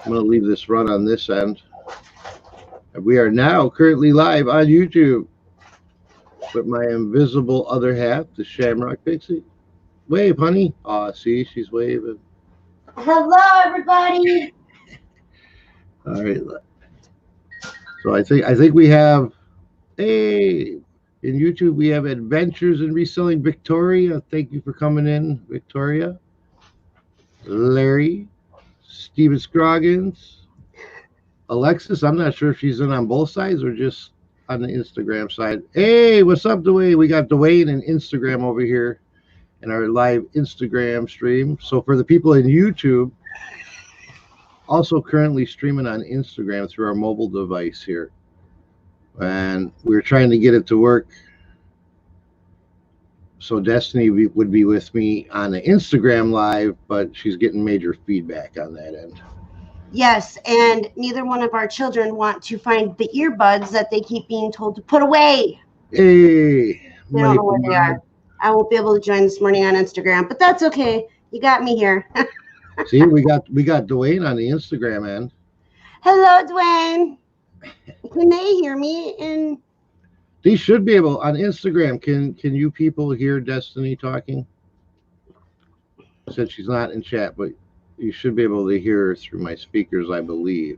I'm going to leave this run on this end. We are now currently live on YouTube with my invisible other half, the Shamrock Pixie. Wave, honey. Aw, see, she's waving. Hello, everybody. All right. So I think we have, hey, in YouTube we have Adventures in Reselling Victoria. Thank you for coming in, Victoria. Larry, Steven Scroggins, Alexis. I'm not sure if she's in on both sides or just on the Instagram side. Hey, what's up, Dwayne? We got Dwayne and Instagram over here in our live Instagram stream. So for the people in YouTube, also currently streaming on Instagram through our mobile device here. And we're trying to get it to work so Destiny would be with me on the Instagram live, but she's getting major feedback on that end. Yes, and neither one of our children want to find the earbuds that they keep being told to put away. Hey, they don't know where they are. I won't be able to join this morning on Instagram, but that's okay. You got me here. See, we got Dwayne on the Instagram end. Hello, Dwayne. Can they hear me? And they should be able on Instagram. Can you people hear Destiny talking? Since she's not in chat, but you should be able to hear her through my speakers, I believe.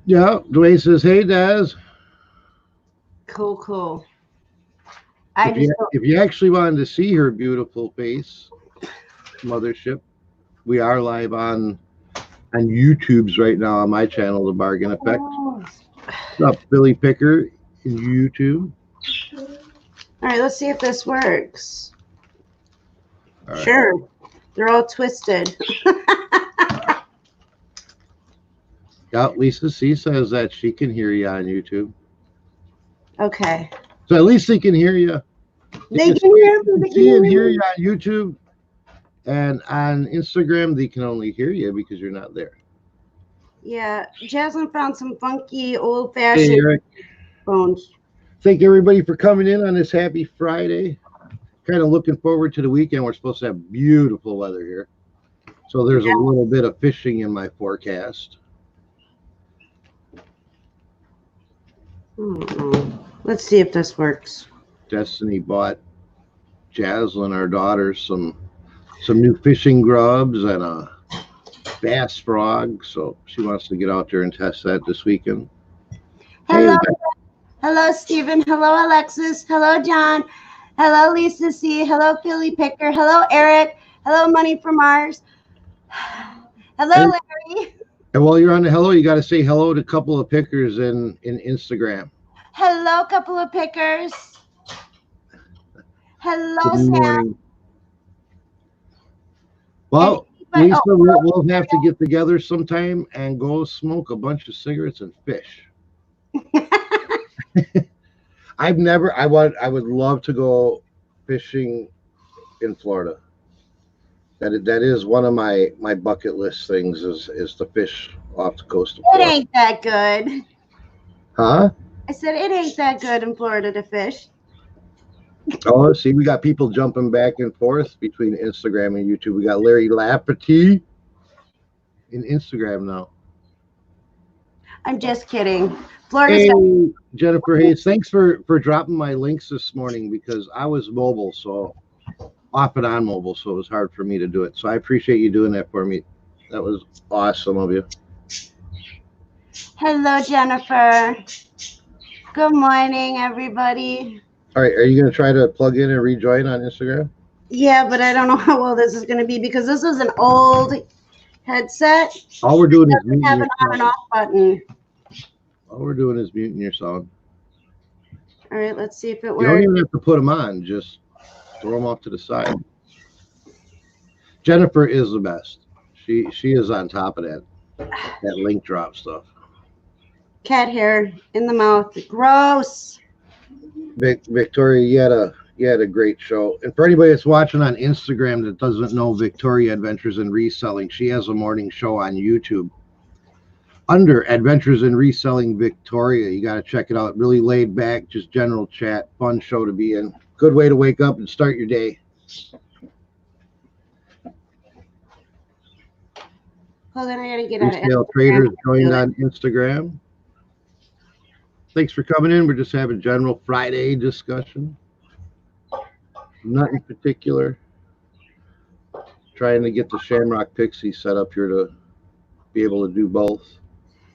Yeah, Dwayne says, "Hey, Daz." Cool. If you actually wanted to see her beautiful face, mothership, we are live on YouTube's right now on my channel, The Bargain Effect. What's up, Billy Picker in YouTube? All right, let's see if this works. All right. Sure. They're all twisted. Yeah, Lisa C says that she can hear you on YouTube. Okay. So at least they can hear you. They can hear me. They can hear you on YouTube. And on Instagram, they can only hear you because you're not there. Yeah, Jasmine found some funky, old-fashioned phones. Thank everybody for coming in on this happy Friday. Kind of looking forward to the weekend. We're supposed to have beautiful weather here. So there's a little bit of fishing in my forecast. Let's see if this works. Destiny bought Jaslyn, our daughter, some new fishing grubs and a bass frog, so she wants to get out there and test that this weekend. Hello, hello, Stephen. Hello, Alexis. Hello, John. Hello, Lisa C. Hello, Philly Picker. Hello, Eric. Hello, Money from Mars. Hello, Larry. And while you're on the hello, you got to say hello to a couple of pickers in Instagram. Hello, couple of pickers. Hello, Sam. Well, Lisa, we'll have to get together sometime and go smoke a bunch of cigarettes and fish. I would love to go fishing in Florida. That is one of my bucket list things is to fish off the coast of Florida. It ain't that good. Huh? I said it ain't that good in Florida to fish. Oh, see, we got people jumping back and forth between Instagram and YouTube. We got Larry Lafferty in Instagram now. I'm just kidding. Florida. Hey, Jennifer Hayes, thanks for dropping my links this morning because I was mobile, so off and on mobile, so it was hard for me to do it. So I appreciate you doing that for me. That was awesome of you. Hello, Jennifer. Good morning, everybody. All right, are you going to try to plug in and rejoin on Instagram? Yeah, but I don't know how well this is going to be because this is an old headset. All we're doing is muting have an on and off button. All we're doing is muting your sound. All right, let's see if it works. You don't even have to put them on. Just throw them off to the side. Jennifer is the best. She is on top of that link drop stuff. Cat hair in the mouth. Gross. Victoria, you had a great show. And for anybody that's watching on Instagram that doesn't know Victoria Adventures in Reselling, she has a morning show on YouTube under Adventures in Reselling Victoria. You got to check it out. Really laid back, just general chat, fun show to be in. Good way to wake up and start your day. Hold on, I gotta get out of Retail traders joined on Instagram. Thanks for coming in. We're just having general Friday discussion. Nothing particular. Trying to get the Shamrock Pixie set up here to be able to do both.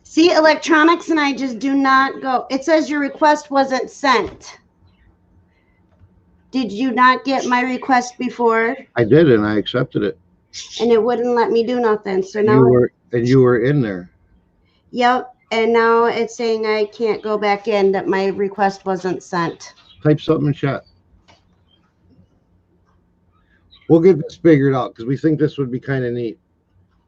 See, electronics and I just do not go. It says your request wasn't sent. Did you not get my request before? I did, and I accepted it. And it wouldn't let me do nothing. So now you were in there. Yep. And now it's saying I can't go back in, that my request wasn't sent. Type something in chat. We'll get this figured out because we think this would be kind of neat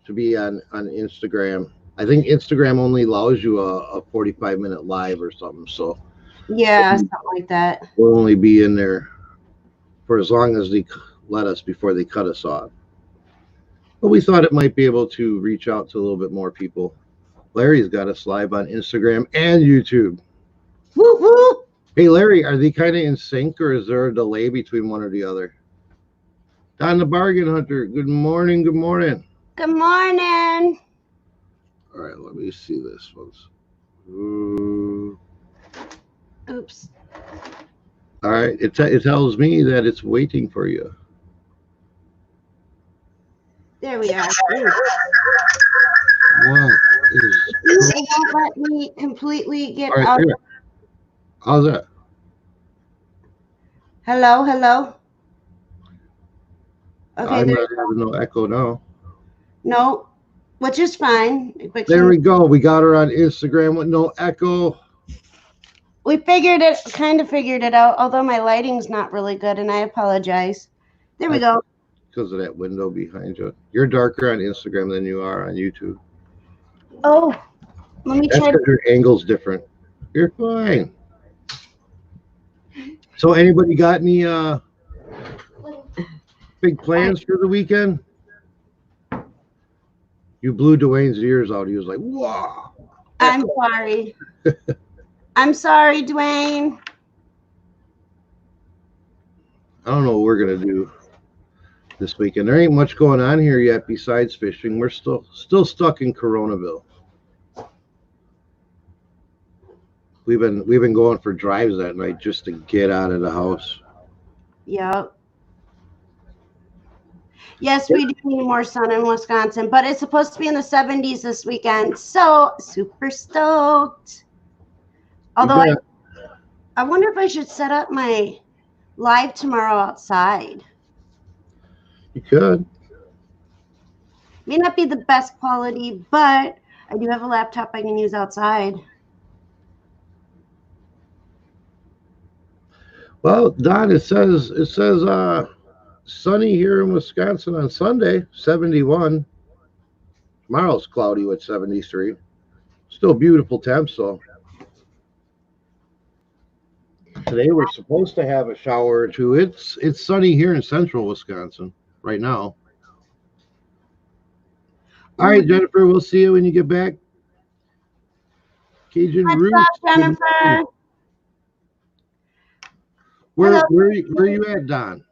to be on Instagram. I think Instagram only allows you a 45-minute live or something. So yeah, something like that. We'll only be in there for as long as they let us before they cut us off. But we thought it might be able to reach out to a little bit more people. Larry's got us live on Instagram and YouTube. Woo woo. Hey, Larry, are they kind of in sync, or is there a delay between one or the other? Don the Bargain Hunter, good morning, good morning. Good morning. All right, let me see this one. Oops. All right, it tells me that it's waiting for you. There we are. What is it won't let me completely get right, out. Here. How's that? Hello, hello. Okay. I'm not having no echo now. No, which is fine. But there we go. We got her on Instagram with no echo. We kind of figured it out, although my lighting's not really good, and I apologize. There we go. Because of that window behind you. You're darker on Instagram than you are on YouTube. Oh, let me try. That's because your angle's different. You're fine. So anybody got any big plans for the weekend? You blew Dwayne's ears out. He was like, "Whoa." I'm sorry. I'm sorry, Dwayne. I don't know what we're gonna do this weekend. There ain't much going on here yet besides fishing. We're still stuck in Coronaville. We've been going for drives that night just to get out of the house. Yep. Yes, we do need more sun in Wisconsin, but it's supposed to be in the 70s this weekend. So super stoked. Although I wonder if I should set up my live tomorrow outside. You could. May not be the best quality, but I do have a laptop I can use outside. Well, Don, it says sunny here in Wisconsin on Sunday, 71. Tomorrow's cloudy with 73. Still beautiful temps, so today we're supposed to have a shower or two. It's sunny here in central Wisconsin right now. All right, Jennifer, we'll see you when you get back. Cajun Roots. What's up, Jennifer? Where are you at, Don?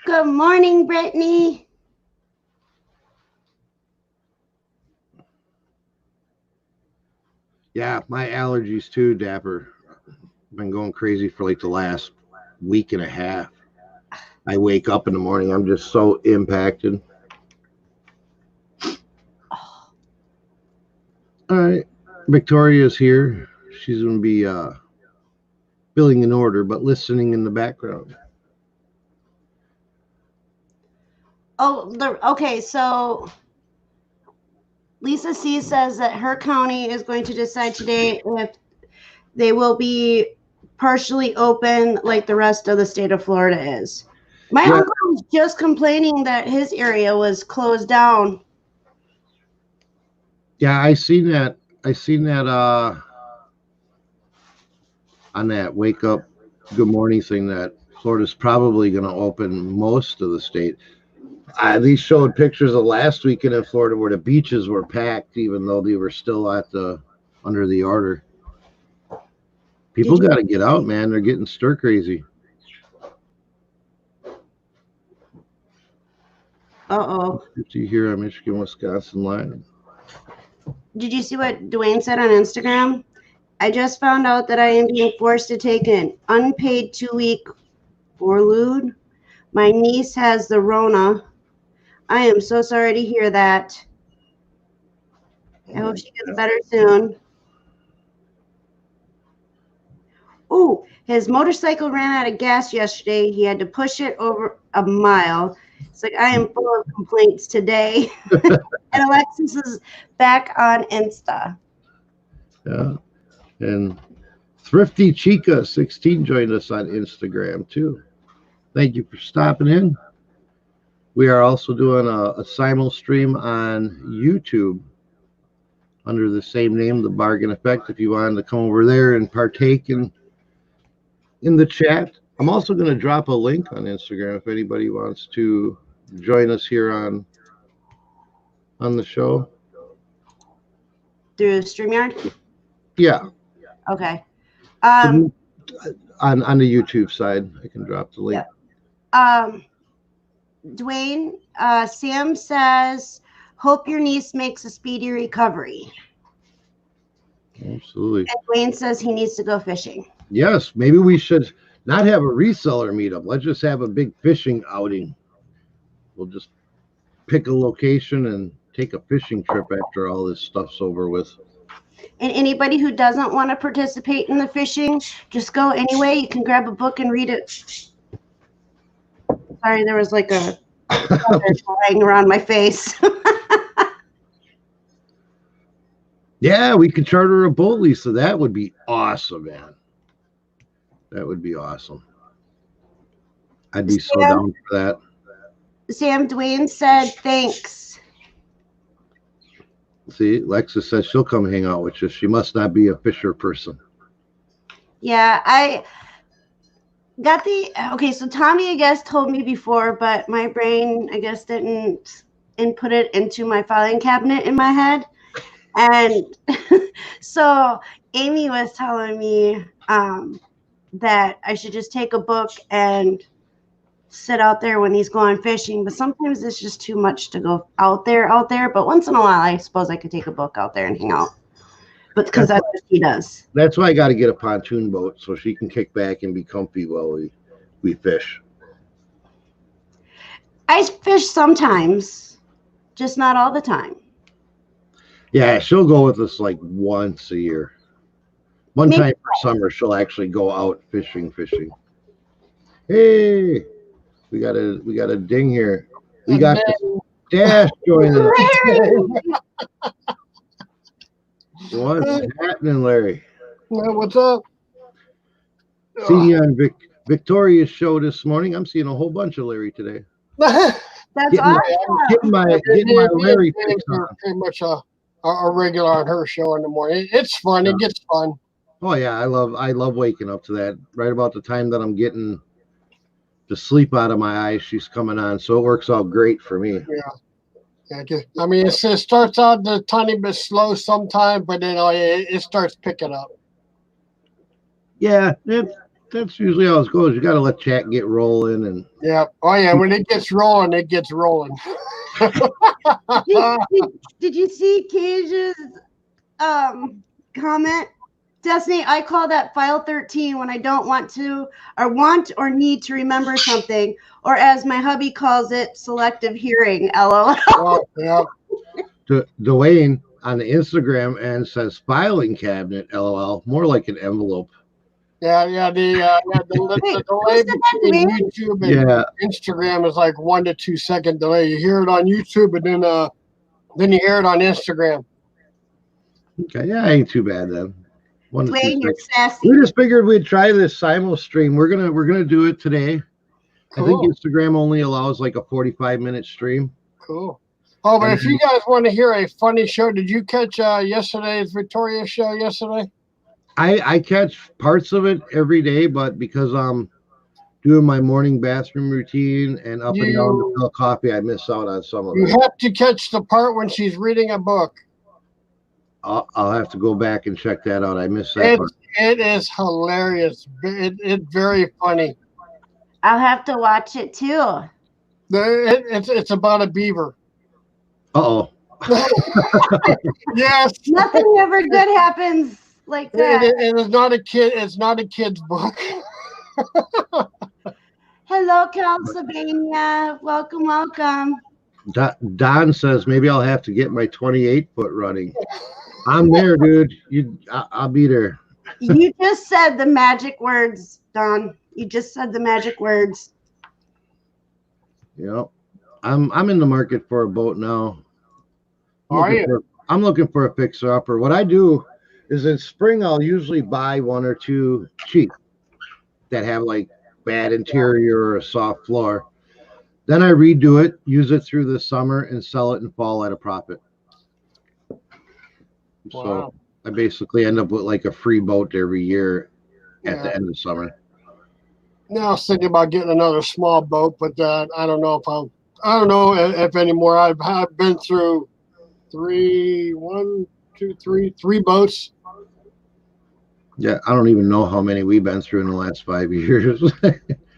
Good morning, Brittany. Yeah, my allergies too, Dapper. I've been going crazy for like the last week and a half. I wake up in the morning, I'm just so impacted. All right, Victoria's here. She's going to be billing an order, but listening in the background. Oh, okay. So Lisa C says that her county is going to decide today if they will be partially open like the rest of the state of Florida is. My uncle was just complaining that his area was closed down. Yeah, I seen that on that wake up good morning thing that Florida's probably going to open most of the state. These showed pictures of last weekend in Florida where the beaches were packed, even though they were still under the order. People got to get out, man. They're getting stir crazy. Uh-oh. 50 here on Michigan, Wisconsin line. Did you see what Dwayne said on Instagram? I just found out that I am being forced to take an unpaid 2-week forlude. My niece has the Rona. I am so sorry to hear that. I hope she gets better soon. Oh, his motorcycle ran out of gas yesterday. He had to push it over a mile. It's like, I am full of complaints today. And Alexis is back on Insta. Yeah. And Thrifty Chica 16 joined us on Instagram too. Thank you for stopping in. We are also doing a simul stream on YouTube under the same name, The Bargain Effect, if you wanted to come over there and partake in the chat. I'm also going to drop a link on Instagram if anybody wants to join us here on the show. Through StreamYard? Yeah. Okay. On the YouTube side, I can drop the link. Yeah. Dwayne, Sam says, hope your niece makes a speedy recovery. Absolutely. And Dwayne says he needs to go fishing. Yes, maybe we should not have a reseller meetup. Let's just have a big fishing outing. We'll just pick a location and take a fishing trip after all this stuff's over with. And anybody who doesn't want to participate in the fishing, just go anyway. You can grab a book and read it. Sorry, there was like a feather flying around my face. Yeah, we could charter a boat, Lisa. That would be awesome, man. That would be awesome. I'd be so down for that. Sam, Dwayne said thanks. See, Lexa says she'll come hang out with you. She must not be a fisher person. Yeah, I got okay, so Tommy, I guess, told me before, but my brain, I guess, didn't input it into my filing cabinet in my head. And so Amy was telling me that I should just take a book and sit out there when he's going fishing. But sometimes it's just too much to go out there. But once in a while, I suppose I could take a book out there and hang out. But because that's what he does. That's why I got to get a pontoon boat so she can kick back and be comfy while we fish. I fish sometimes, just not all the time. Yeah, she'll go with us like once a year. One Maybe time for summer, she'll actually go out fishing. Hey, we got a ding here. We got Dash joining us. What's happening, Larry? What's up? Seeing you on Victoria's show this morning. I'm seeing a whole bunch of Larry today. That's awesome. Getting my Larry fix on. Pretty much a regular on her show in the morning. It's fun. It gets fun. Oh yeah, I love waking up to that. Right about the time that I'm getting the sleep out of my eyes, she's coming on, so it works out great for me. Yeah. I mean, it starts out a tiny bit slow sometimes, but then it starts picking up. Yeah, that's usually how it goes. You got to let chat get rolling, and yeah. Oh yeah, when it gets rolling, it gets rolling. Did you see Cage's comment? Destiny, I call that file 13 when I don't want to or need to remember something, or as my hubby calls it, selective hearing. LOL. Oh, yeah. Dwayne on the Instagram and says filing cabinet. LOL. More like an envelope. Yeah. The delay between YouTube and Instagram is like 1 to 2 second delay. You hear it on YouTube, and then you hear it on Instagram. Okay, yeah, ain't too bad then. Dwayne, you're sassy. We just figured we'd try this simul stream. We're gonna do it today. Cool. I think Instagram only allows like a 45-minute stream. Cool. Oh, but if you guys want to hear a funny show, did you catch yesterday's Victoria show yesterday? I catch parts of it every day, but because I'm doing my morning bathroom routine and up and down to fill coffee, I miss out on some of it. You have to catch the part when she's reading a book. I'll have to go back and check that out. I missed that part. It is hilarious. It's very funny. I'll have to watch it too. It's about a beaver. Uh-oh. Yes. Nothing ever good happens like that. It is not a kid. It's not a kid's book. Hello, Calsylvania. Welcome, welcome. Don says maybe I'll have to get my 28-foot running. I'm there, dude. I'll be there. You just said the magic words, Don. You just said the magic words. Yep. I'm in the market for a boat now. I'm looking for a fixer-upper. What I do is in spring I'll usually buy one or two cheap that have like bad interior or a soft floor. Then I redo it, use it through the summer, and sell it in fall at a profit. Wow. So I basically end up with like a free boat every year at the end of summer. Now I was thinking about getting another small boat, but I don't know if anymore. I've been through three boats. Yeah, I don't even know how many we've been through in the last 5 years.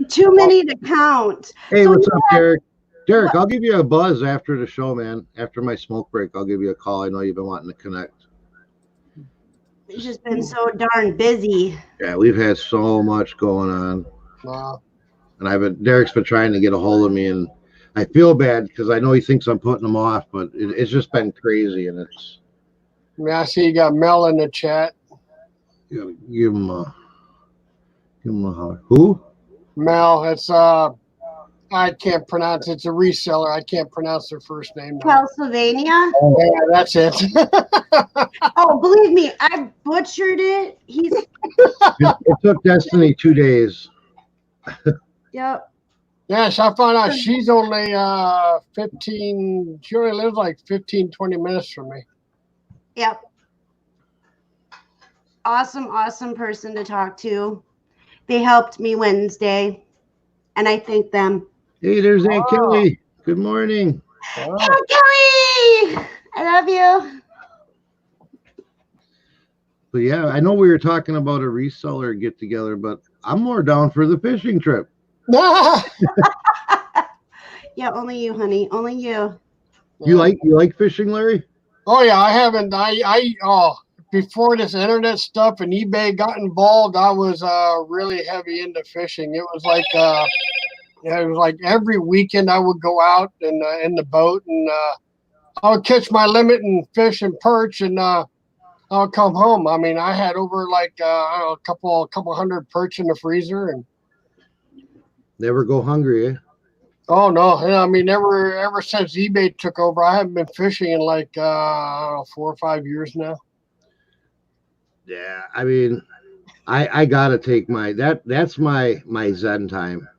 Too many to count. Hey, so what's up, Derek? Derek, I'll give you a buzz after the show, man. After my smoke break, I'll give you a call. I know you've been wanting to connect. It's just been so darn busy. Yeah, we've had so much going on. Wow. And Derek's been trying to get a hold of me, and I feel bad because I know he thinks I'm putting him off, but it's just been crazy, and it's. I see you got Mel in the chat. Give him a holler. Who? Mel. It's I can't pronounce. It's a reseller. I can't pronounce their first name. Calsylvania? Oh. Yeah, that's it. Oh, believe me, I butchered it. It took Destiny 2 days. Yep. Yes, I found out she's only 15. She only lives like 15, 20 minutes from me. Yep. Awesome person to talk to. They helped me Wednesday, and I thank them. Hey, there's Aunt Kelly. Good morning. Aunt Kelly! I love you. But yeah, I know we were talking about a reseller get together, but I'm more down for the fishing trip. Yeah, only you, honey. Only you. You like fishing, Larry? Oh yeah, I haven't. Before this internet stuff and eBay got involved, I was really heavy into fishing. It was like every weekend I would go out and in the boat, and I would catch my limit and fish and perch, and I'll come home. I mean, I had over a couple hundred perch in the freezer, and never go hungry, eh? Oh no! I mean, ever since eBay took over, I haven't been fishing in 4 or 5 years now. Yeah, I mean, I gotta take that's my Zen time.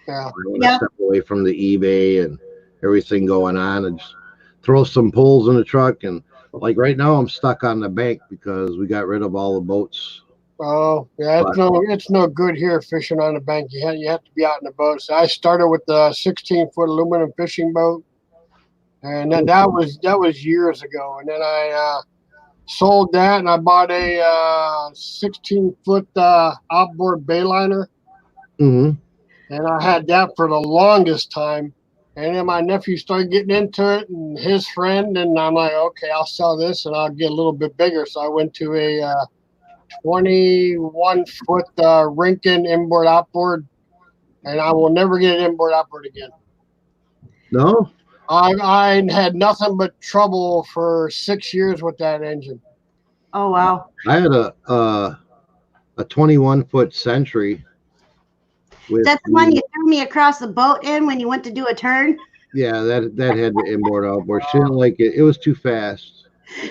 Yeah, I want to step away from the eBay and everything going on and just throw some poles in the truck. And like right now, I'm stuck on the bank because we got rid of all the boats. Oh yeah, it's no good here fishing on the bank. You have to be out in the boat. So I started with the 16-foot aluminum fishing boat, and then that was years ago. And then I sold that, and I bought a 16-foot outboard bayliner. Mm-hmm. And I had that for the longest time. And then my nephew started getting into it, and his friend, and I'm like, okay, I'll sell this, and I'll get a little bit bigger. So I went to a 21-foot Rinkin inboard outboard, and I will never get an inboard outboard again. No? I had nothing but trouble for 6 years with that engine. Oh wow! I had a 21-foot Century. That's the one you threw me across the boat in when you went to do a turn. Yeah, that had the inboard outboard. She didn't like it. It was too fast.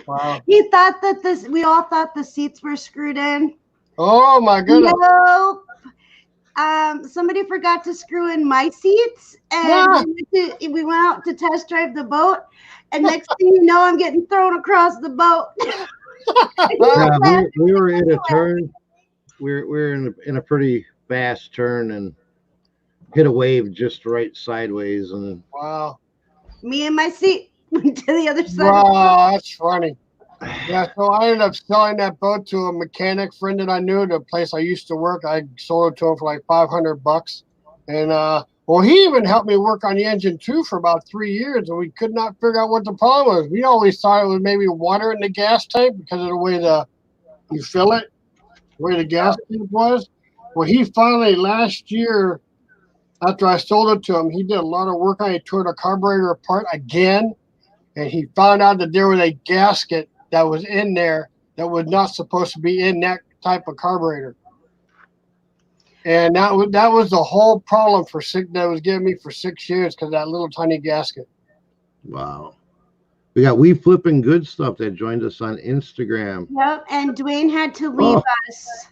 Wow. He thought that we all thought the seats were screwed in. Oh my goodness. Nope. Somebody forgot to screw in my seats, and we went out to test drive the boat, and next thing you know, I'm getting thrown across the boat. Yeah, we were in a turn. We're in a pretty fast turn and hit a wave just right sideways, and wow. Me and my seat went to the other side. Wow, that's funny. Yeah, so I ended up selling that boat to a mechanic friend that I knew, the place I used to work. I sold it to him for like $500, and Well, he even helped me work on the engine too for about 3 years, and we could not figure out what the problem was. We always thought it was maybe water in the gas tank because of the way you fill it, the way the gas tank was. Well, he finally last year, after I sold it to him, he did a lot of work on it. He tore the carburetor apart again, and he found out that there was a gasket that was in there that was not supposed to be in that type of carburetor. And that was the whole problem that was giving me for 6 years because of that little tiny gasket. Wow. We got We Flipping Good Stuff that joined us on Instagram. Yep, and Dwayne had to leave us.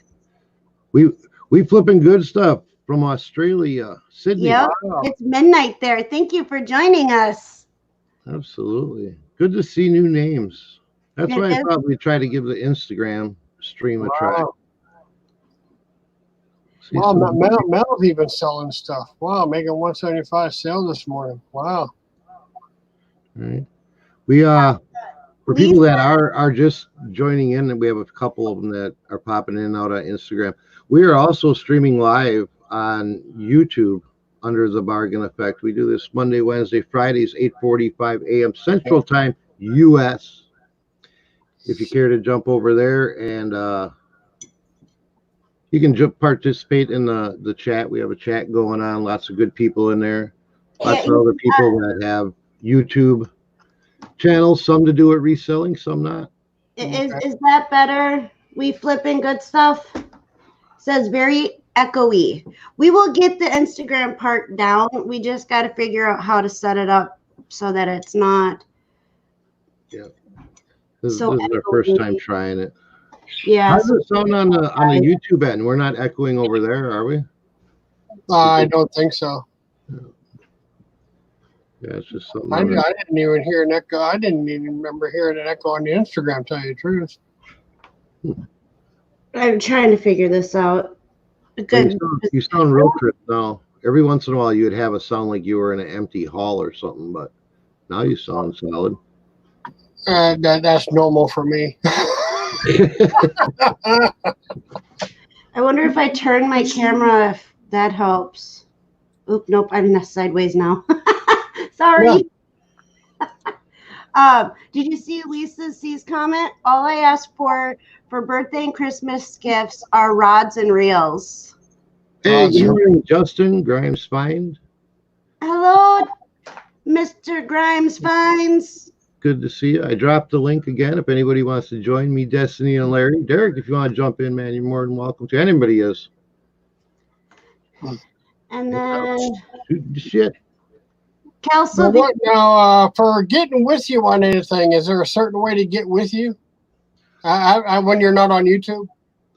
We Flipping Good Stuff from Australia, Sydney. Yep, Wow. It's midnight there. Thank you for joining us. Absolutely. Good to see new names. That's why I is. probably try to give the Instagram stream a try. Wow, Mel's even selling stuff. Wow, making 175 sale this morning. Wow. Right. We for people that are just joining in, and we have a couple of them that are popping in and out on Instagram. We are also streaming live on YouTube under the Bargain Effect. We do this Monday, Wednesday, Fridays, 8:45 a.m. Central Time, U.S. If you care to jump over there and you can participate in the chat. We have a chat going on. Lots of good people in there. Lots of other people that have YouTube channels. Some to do it reselling, some not. Is that better? We Flipping Good Stuff says very echoey. We will get the Instagram part down. We just got to figure out how to set it up so that it's not. Yeah. This is our first time trying it. Yeah. How does it sound on the YouTube end? We're not echoing over there, are we? I don't think so. Yeah, it's just something. I didn't even hear an echo. I didn't even remember hearing an echo on the Instagram, tell you the truth. I'm trying to figure this out. Good. You sound real crisp now. Every once in a while, you would have a sound like you were in an empty hall or something, but now you sound solid. That's normal for me. I wonder if I turn my camera, if that helps. Oop, nope, I'm sideways now. Sorry. Yeah. Did you see Lisa C's comment? All I asked for birthday and Christmas gifts are rods and reels. Hey, good morning, Justin Grimes Find. Hello, Mr. Grimes Finds. Good to see you. I dropped the link again. If anybody wants to join me, Destiny and Larry. Derek, if you want to jump in, man, you're more than welcome to. Anybody is. And then shoot the shit. Kelso. Now, for getting with you on anything, is there a certain way to get with you when you're not on YouTube?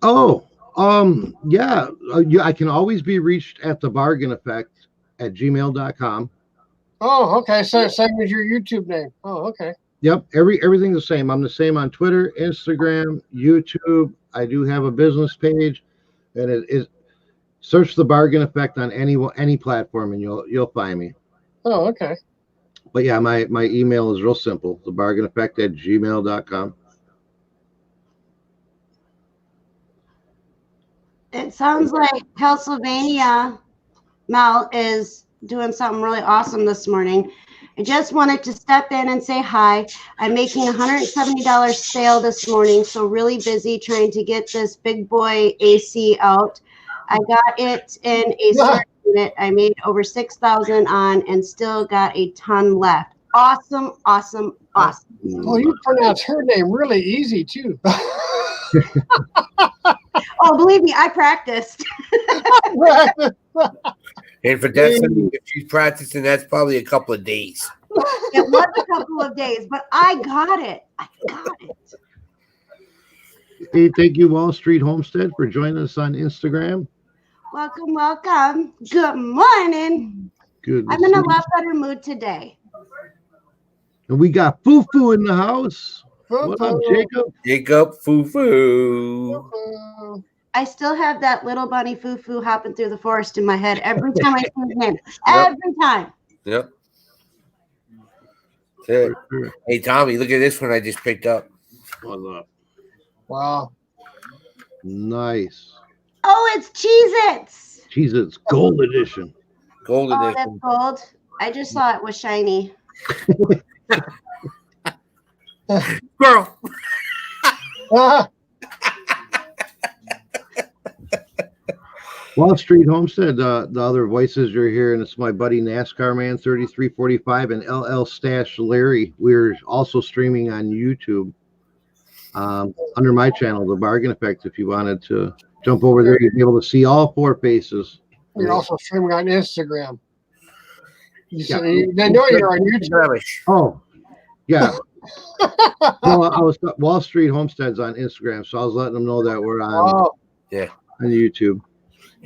Oh, yeah. I can always be reached at the Bargain Effect at gmail.com. Oh, okay. So same as your YouTube name. Oh, okay. Yep. Everything's the same. I'm the same on Twitter, Instagram, YouTube. I do have a business page, and it is search the Bargain Effect on any platform, and you'll find me. Oh, okay. But yeah, my email is real simple: thebargaineffect@gmail.com. It sounds like Pennsylvania Mel is doing something really awesome this morning. I just wanted to step in and say hi. I'm making $170 sale this morning, so really busy trying to get this big boy AC out. I got it in a storage unit. I made over 6,000 on and still got a ton left. Awesome, awesome, awesome. Well, you pronounce her name really easy too. Oh, believe me, I practiced. And for Destiny, if she's practicing, that's probably a couple of days. It was a couple of days, but I got it. I got it. Hey, thank you, Wall Street Homestead, for joining us on Instagram. Welcome, welcome. Good morning. Good. I'm in a lot better mood today. And we got Fufu in the house. Fufu. What up, Jacob? Jacob Fufu. I still have that little bunny Fufu hopping through the forest in my head every time I see his name. Every time. Yep. Hey, Tommy, look at this one I just picked up. What's up? Wow. Nice. Oh, it's Cheez-Its. Cheez-Its Gold Edition. Gold Oh, that's edition. gold. I just saw it was shiny. Girl. Ah, Wall Street Homestead, the other voices you're hearing, it's my buddy NASCAR Man 3345 and LL Stash Larry. We're also streaming on YouTube under my channel, The Bargain Effect. If you wanted to jump over there, you'd be able to see all 4 faces. you're also streaming on Instagram. Yeah. They know you're on YouTube. Oh, yeah. Well, I was Wall Street Homestead's on Instagram, so I was letting them know that we're on YouTube.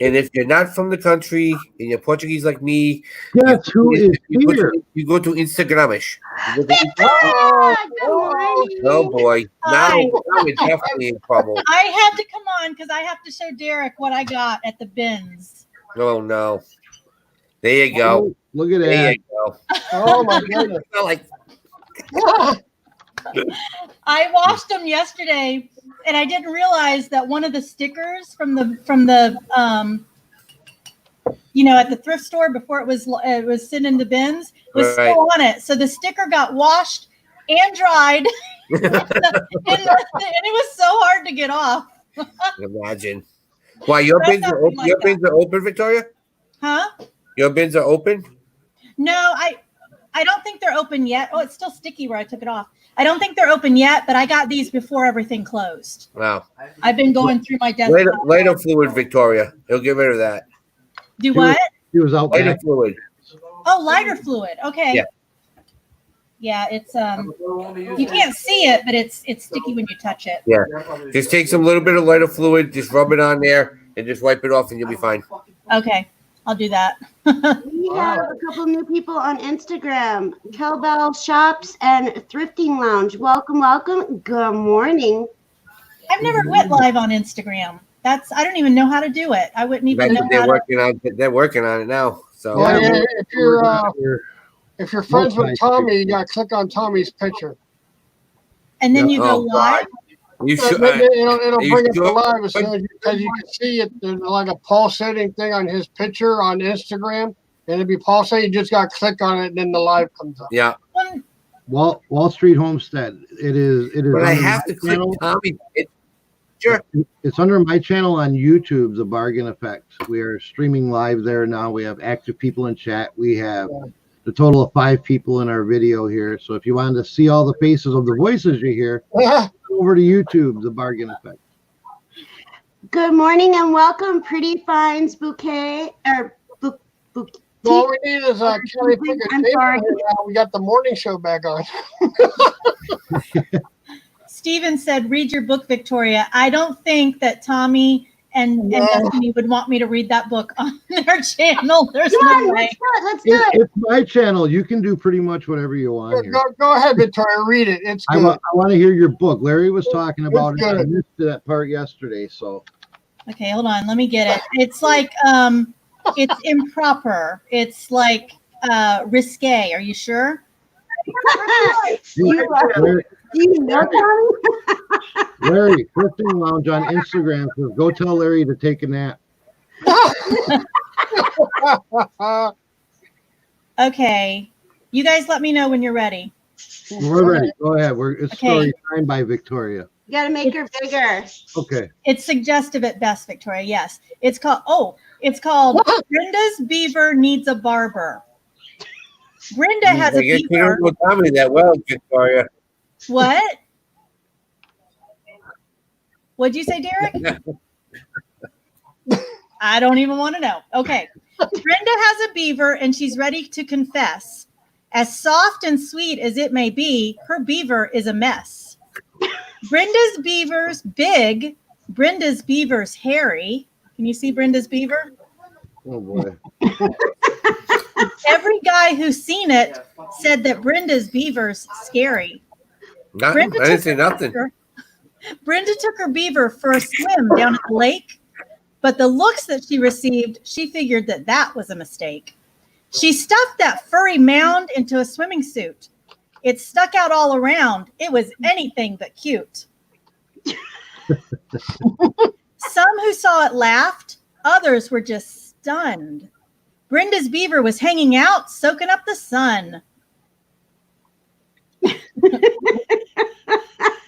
And if you're not from the country and you're Portuguese like me, guess who is here? You go to Instagramish. Oh boy. Now Hi. we're definitely in trouble. I had to come on because I have to show Derek what I got at the bins. Oh no. There you go. Oh, look at There that. you go. Oh my goodness. Like, I washed them yesterday, and I didn't realize that one of the stickers from the at the thrift store before it was sitting in the bins was still on it. So the sticker got washed and dried, and it was so hard to get off. imagine. Why your bins are open? Your bins are open, Victoria? Huh? Your bins are open? No, I don't think they're open yet. Oh, it's still sticky where I took it off. I don't think they're open yet, but I got these before everything closed. Wow. I've been going through my desk. Lighter fluid, Victoria. He'll get rid of that. Do what? He was out Lighter back. fluid. Oh, lighter fluid. Okay. Yeah. Yeah, it's you can't see it, but it's sticky when you touch it. Yeah. Just take some little bit of lighter fluid, just rub it on there, and just wipe it off, and you'll be fine. Okay, I'll do that. We have a couple new people on Instagram. Cowbell Shops and Thrifting Lounge. Welcome, welcome. Good morning. I've never went live on Instagram. I don't even know how to do it. I wouldn't even know They're how they're working on it now. So Well, if you're friends with Tommy, you gotta click on Tommy's picture. and then you go Oh, live. you should. It'll you bring up the sure? live as soon as because you can see it. There's like a pulsating thing on his picture on Instagram, and it'll be pulsating. You just gotta click on it, and then the live comes up. Yeah. Wall Street Homestead. It is. But I under have my to click channel. Tommy. Sure. It's under my channel on YouTube, The Bargain Effect. We are streaming live there now. We have active people in chat. We have the total of 5 people in our video here. So if you wanted to see all the faces of the voices you hear, go over to YouTube, The Bargain Effect. Good morning and welcome, Pretty Finds Bouquet or bouquet. All we need is Kelly Pickett. I'm sorry. We got the morning show back on. Steven said, read your book, Victoria. I don't think that Tommy and Destiny would want me to read that book on their channel. There's no way. Let's do it. It's my channel. You can do pretty much whatever you want here. Go ahead, Victoria. Read it. It's I good. want to hear your book. Larry was talking about it. I good. missed that part yesterday. So Okay, hold on. Let me get it. It's like it's improper. It's like risque. Are you sure? Do you know Tommy? Larry, Thrifting Lounge on Instagram says, go tell Larry to take a nap. Okay. You guys let me know when you're ready. We're ready. Go ahead. It's Okay. story time by Victoria. You gotta make her bigger. Okay. It's suggestive at best, Victoria. Yes. It's called Brenda's Beaver Needs a Barber. Brenda has a You beaver. don't know Tommy that well, Victoria. What? What'd you say, Derek? I don't even want to know. Okay. Brenda has a beaver and she's ready to confess. As soft and sweet as it may be, her beaver is a mess. Brenda's beaver's big. Brenda's beaver's hairy. Can you see Brenda's beaver? Oh, boy. Every guy who's seen it said that Brenda's beaver's scary. Nothing. I didn't say nothing. Brenda took her beaver for a swim down at the lake, but the looks that she received, she figured that was a mistake. She stuffed that furry mound into a swimming suit. It stuck out all around. It was anything but cute. Some who saw it laughed. Others were just stunned. Brenda's beaver was hanging out, soaking up the sun.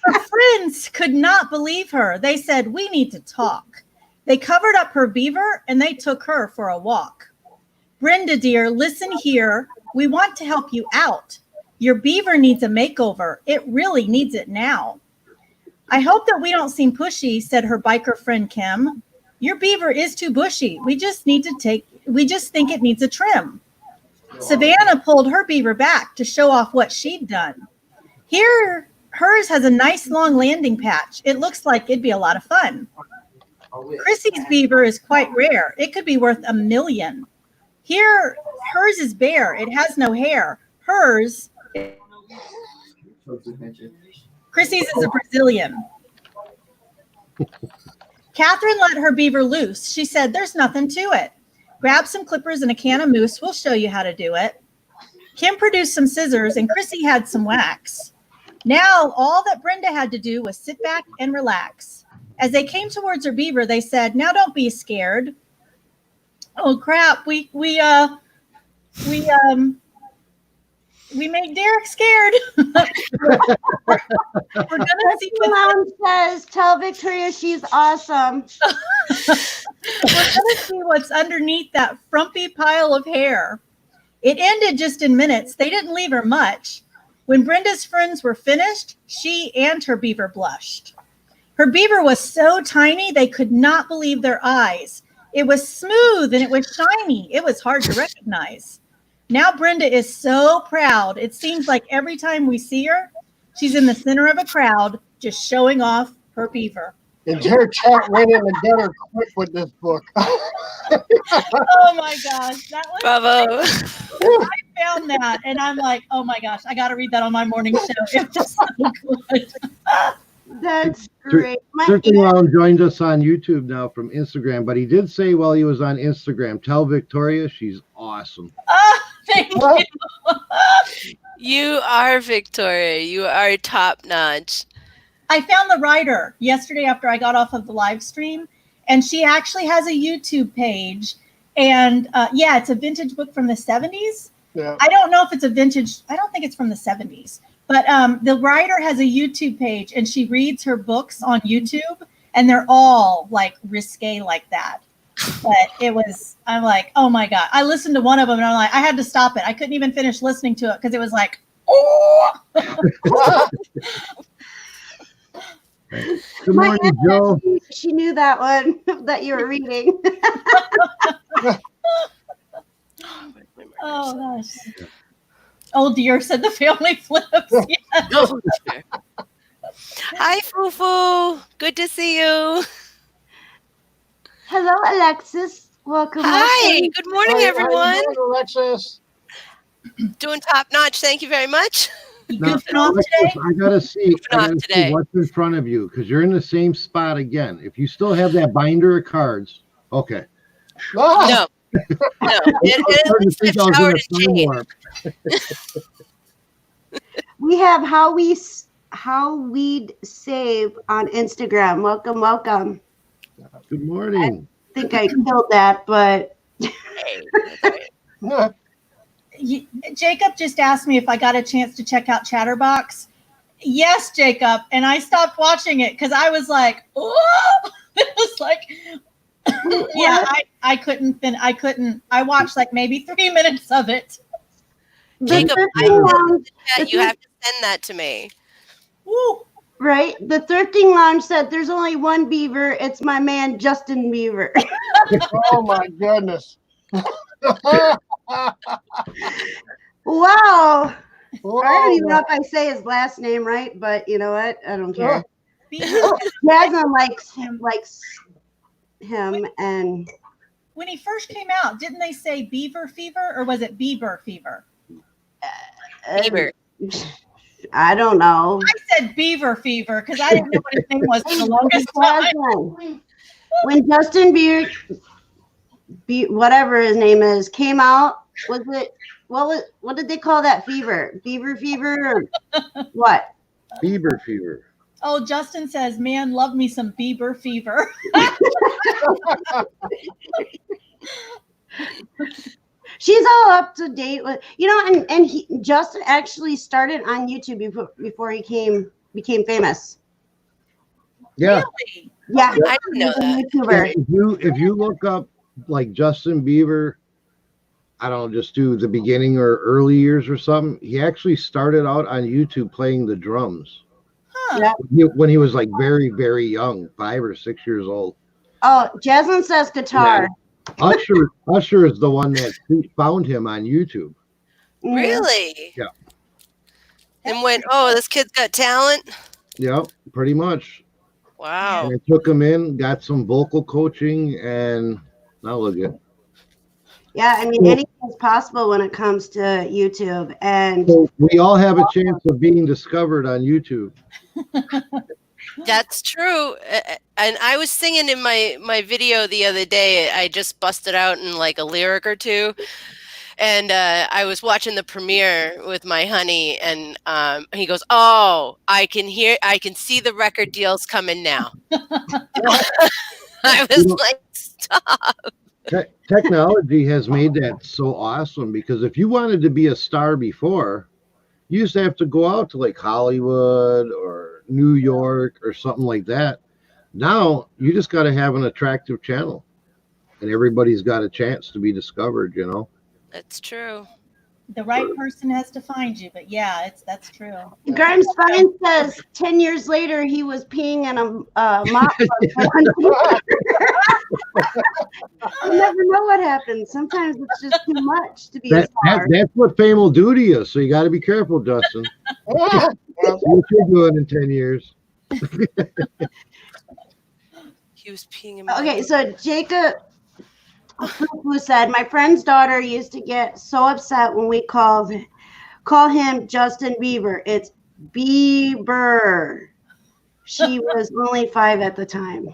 Her friends could not believe her. They said, "We need to talk." They covered up her beaver and they took her for a walk. "Brenda, dear, listen here. We want to help you out. Your beaver needs a makeover. It really needs it now." "I hope that we don't seem pushy," said her biker friend Kim. "Your beaver is too bushy. We just think it needs a trim." Savannah pulled her beaver back to show off what she'd done. "Here, hers has a nice long landing patch. It looks like it'd be a lot of fun." "Chrissy's beaver is quite rare. It could be worth $1 million. Here, hers is bare. It has no hair. Hers, Chrissy's is a Brazilian." Catherine let her beaver loose. She said, "There's nothing to it. Grab some clippers and a can of mousse. We'll show you how to do it." Kim produced some scissors and Chrissy had some wax. Now, all that Brenda had to do was sit back and relax. As they came towards her beaver, they said, "Now don't be scared." "Oh crap, we made Derek scared." We're gonna see The lounge says, "Tell Victoria she's awesome." We're gonna see what's underneath that frumpy pile of hair. It ended just in minutes. They didn't leave her much. When Brenda's friends were finished, she and her beaver blushed. Her beaver was so tiny they could not believe their eyes. It was smooth and it was shiny. It was hard to recognize. Now Brenda is so proud. It seems like every time we see her, she's in the center of a crowd just showing off her beaver. And her chat went in the gutter quick with this book. Oh my gosh. That was Bravo. I found that and I'm like, oh my gosh, I got to read that on my morning show. It was so good. That's great. Surfing Lounge joined us on YouTube now from Instagram, but he did say while he was on Instagram, "Tell Victoria she's awesome." Oh, thank you. You are Victoria. You are top notch. I found the writer yesterday after I got off of the live stream, and she actually has a YouTube page. And yeah, it's a vintage book from the 70s. Yeah. I don't know if it's a vintage. I don't think it's from the 70s. But the writer has a YouTube page, and she reads her books on YouTube, and they're all like risque like that. But I'm like, oh my God. I listened to one of them, and I'm like, I had to stop it. I couldn't even finish listening to it because it was like, oh. Good morning, Joe. She knew that one that you were reading. Oh gosh. Oh dear, said the family flips. Yeah. Hi, Fufu. Good to see you. Hello, Alexis. Welcome. Hi. welcome. Good morning, How you everyone. doing, Alexis? Doing top notch. Thank you very much. You Now, goofing off Alexis, today? I gotta see today. what's in front of you because you're in the same spot again. If you still have that binder of cards, okay. Ah, No. No. It think is I was in showered a and changed. time warp. We have how we'd save on Instagram. Welcome, welcome. Good morning. I think I killed that, but Jacob just asked me if I got a chance to check out Chatterbox. Yes, Jacob. And I stopped watching it because I was like, oh, it was like, yeah, I couldn't. I watched like maybe 3 minutes of it. Jacob, The I thrifting love lounge, that. You have to send that to me. Woo. right? The thrifting lounge said there's only one beaver. It's my man Justin Beaver. oh my goodness. Wow. I don't even know Whoa. if I say his last name right, but you know what? I don't care. Beaver- Jasmine likes him, and When he first came out, didn't they say Beaver Fever or was it Bieber Fever? Bieber. I don't know. I said Beaver Fever because I didn't know what his name was for the longest time. Jasmine, when Justin Bieber, whatever his name is, came out, what did they call that fever? Beaver fever or what? Bieber fever. Oh, Justin says, man, love me some Bieber Fever. She's all up to date with, and he Justin actually started on YouTube before he became famous. Yeah. Really? Yeah, I didn't know that. YouTuber. If you look up like Justin Bieber, I don't know, just do the beginning or early years or something. He actually started out on YouTube playing the drums. Huh. Yeah. When he was like very, very young, 5 or 6 years old. Oh, Jasmine says guitar. Usher is the one that found him on YouTube. Really? Yeah. And went, oh, this kid's got talent. Yeah, pretty much. Wow. And I took him in, got some vocal coaching, and now look at it. Yeah, I mean, anything's possible when it comes to YouTube. And So we all have a chance of being discovered on YouTube. That's true. And I was singing in my video the other day. I just busted out in like a lyric or two. And I was watching the premiere with my honey, and he goes, "Oh, I can see the record deals coming now." I was like, "Stop." Technology has made that so awesome, because if you wanted to be a star before, you used to have to go out to like Hollywood or New York or something like that. Now you just got to have an attractive channel, and everybody's got a chance to be discovered, That's true. The right person has to find you, but yeah, that's true. Grimes Fine says 10 years later he was peeing in a mop. You never know what happens. Sometimes it's just too much to be a star. That's what fame will do to you. So you got to be careful, Justin. See what you're doing in 10 years. He was peeing in my Okay, so Jacob who said, my friend's daughter used to get so upset when we call him Justin Bieber. It's Bieber. She was only 5 at the time.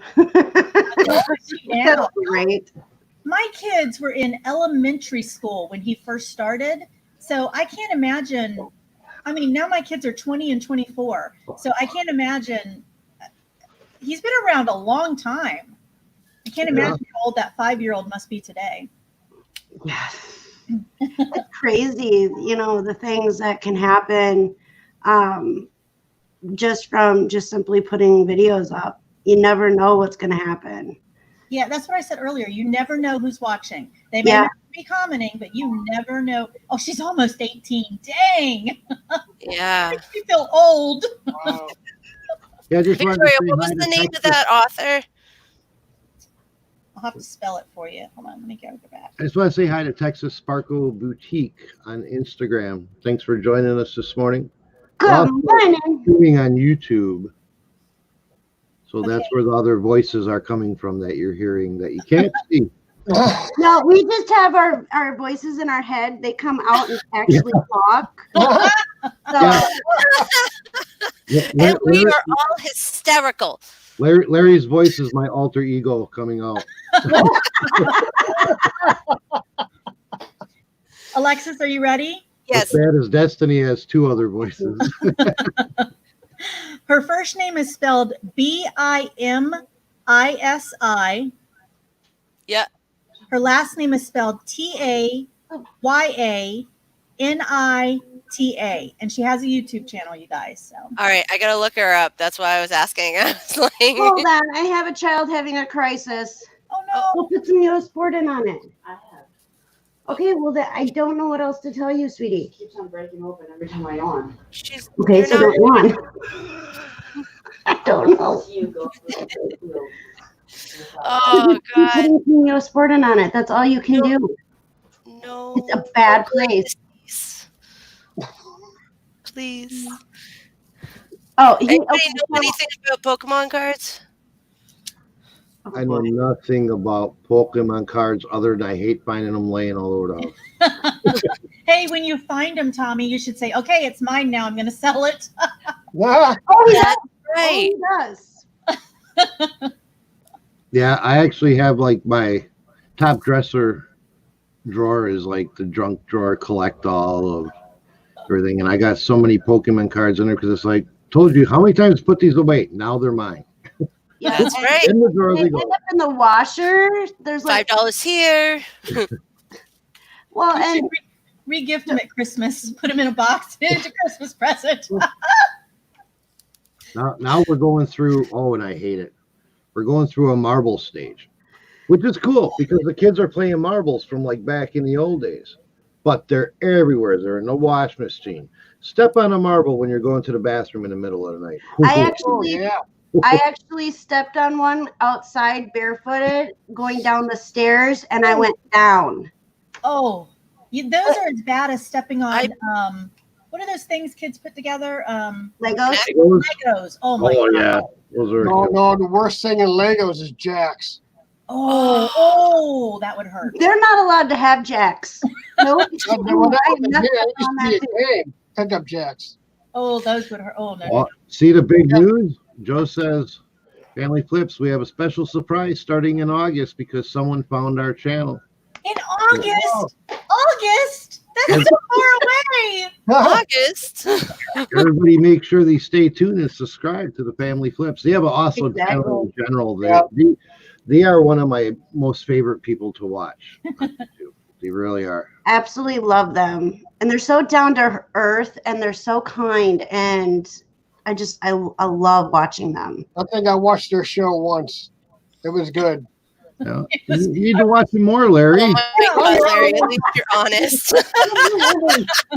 Yeah. Right. My kids were in elementary school when he first started, so I can't imagine. I mean, now my kids are 20 and 24, so I can't imagine. He's been around a long time. I can't imagine how old that 5-year-old must be today. Yes. It's crazy, the things that can happen just from simply putting videos up. You never know what's going to happen. Yeah, that's what I said earlier. You never know who's watching. They may not be commenting, but you never know. Oh, she's almost 18. Dang. Yeah. Makes me feel old. Wow. Yeah, Victoria, what was the name of that author? I'll have to spell it for you. Hold on, let me go back. I just want to say hi to Texas Sparkle Boutique on Instagram. Thanks for joining us this morning. Good morning. Streaming on YouTube. So that's where the other voices are coming from that you're hearing that you can't see. No, we just have our voices in our head. They come out and actually talk. So, And we are all hysterical. Larry's voice is my alter ego coming out. Alexis, are you ready? Yes. As bad as Destiny has 2 other voices. Her first name is spelled Bimisi. Yeah. Her last name is spelled Tayanita, and she has a YouTube channel, you guys. So. All right, I gotta look her up. That's why I was asking. I was like, hold on. I have a child having a crisis. Oh no! We'll put some Neosporin on it. I have. Okay, well, I don't know what else to tell you, sweetie. It keeps on breaking open every time I yawn. Okay, so don't yawn. I don't know. oh God! Putting some Neosporin on it. That's all you can do. No. It's a bad place. Please. Oh, Anybody know anything about Pokemon cards? I know nothing about Pokemon cards other than I hate finding them laying all over the house. Hey, when you find them, Tommy, you should say, "Okay, it's mine now. I'm going to sell it." Oh, yeah. Right. Oh, he does. Yeah, I actually have like my top dresser drawer is like the junk drawer, collect all of everything. And I got so many Pokemon cards in there because it's like, told you how many times to put these away. Now they're mine. Yeah, That's right. In the drawer they they end go. up in the washer. There's like $5 here. Well, You should and re-gift them at Christmas. Put them in a box. It's a Christmas present. Now we're going through. Oh, and I hate it. We're going through a marble stage, which is cool because the kids are playing marbles from like back in the old days. But they're everywhere. They're in the wash machine. Step on a marble when you're going to the bathroom in the middle of the night. I actually stepped on one outside barefooted going down the stairs, and I went down. Oh, those are as bad as stepping on. What are those things kids put together? Legos. Legos. Oh my god. Yeah, those are. No, the worst thing in Legos is jacks. Oh, that would hurt. They're not allowed to have jacks. Nope. Pick up jacks. Oh, those would hurt. Oh no. Well, see the big news? Joe says, Family Flips, we have a special surprise starting in August because someone found our channel. In August? August? That's so far away. August. Everybody make sure they stay tuned and subscribe to the Family Flips. They have an awesome channel in general. They are one of my most favorite people to watch. They really are. Absolutely love them. And they're so down to earth and they're so kind. And I love watching them. I think I watched their show once. It was good. Yeah. You need to watch them more, Larry. Oh my God, Larry, at least you're honest.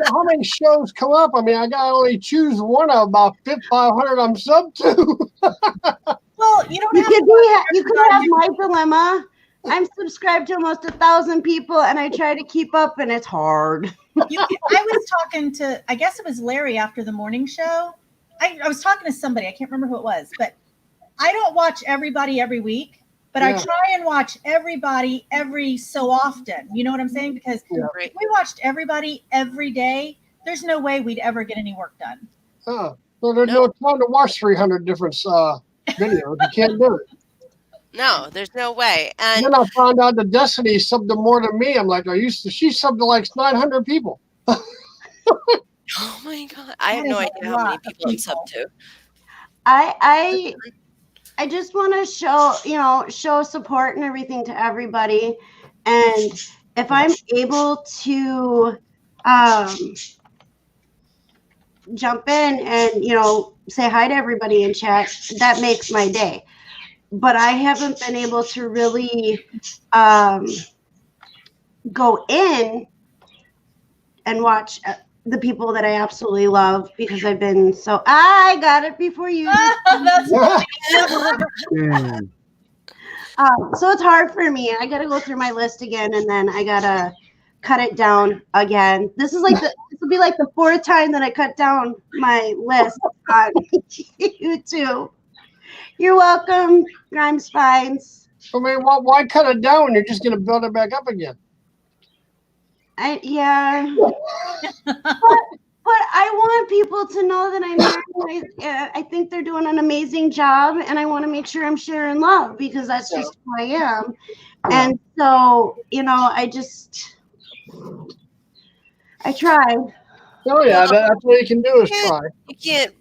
How many shows come up? I mean, I got to only choose one of about 500 I'm sub to. Well, you don't have you could have my dilemma. I'm subscribed to almost 1,000 people, and I try to keep up, and it's hard. I was talking to, I guess it was Larry after the morning show. I was talking to somebody, I can't remember who it was, but I don't watch everybody every week, but I try and watch everybody every so often. You know what I'm saying? Because if we watched everybody every day, there's no way we'd ever get any work done. Well, there's no time to watch 300 different videos. You can't do it. No, there's no way. And then I found out that Destiny subbed to more than me. I'm like, she subbed to like 900 people. Oh my God. I have no idea how many people I'm sub to. I just want to show support and everything to everybody. And if I'm able to jump in and, say hi to everybody in chat, that makes my day. But I haven't been able to really go in and watch the people that I absolutely love because I've been so. I got it before you. That's so it's hard for me. I got to go through my list again, and then I gotta cut it down again. This will be like the 4th time that I cut down my list on YouTube. You're welcome, Grimes Spines. I mean, why cut it down when you're just going to build it back up again? But I want people to know that I'm there. I think they're doing an amazing job, and I want to make sure I'm sharing love because that's just who I am. And so, I tried. Oh yeah, that's what you can do is try. You can't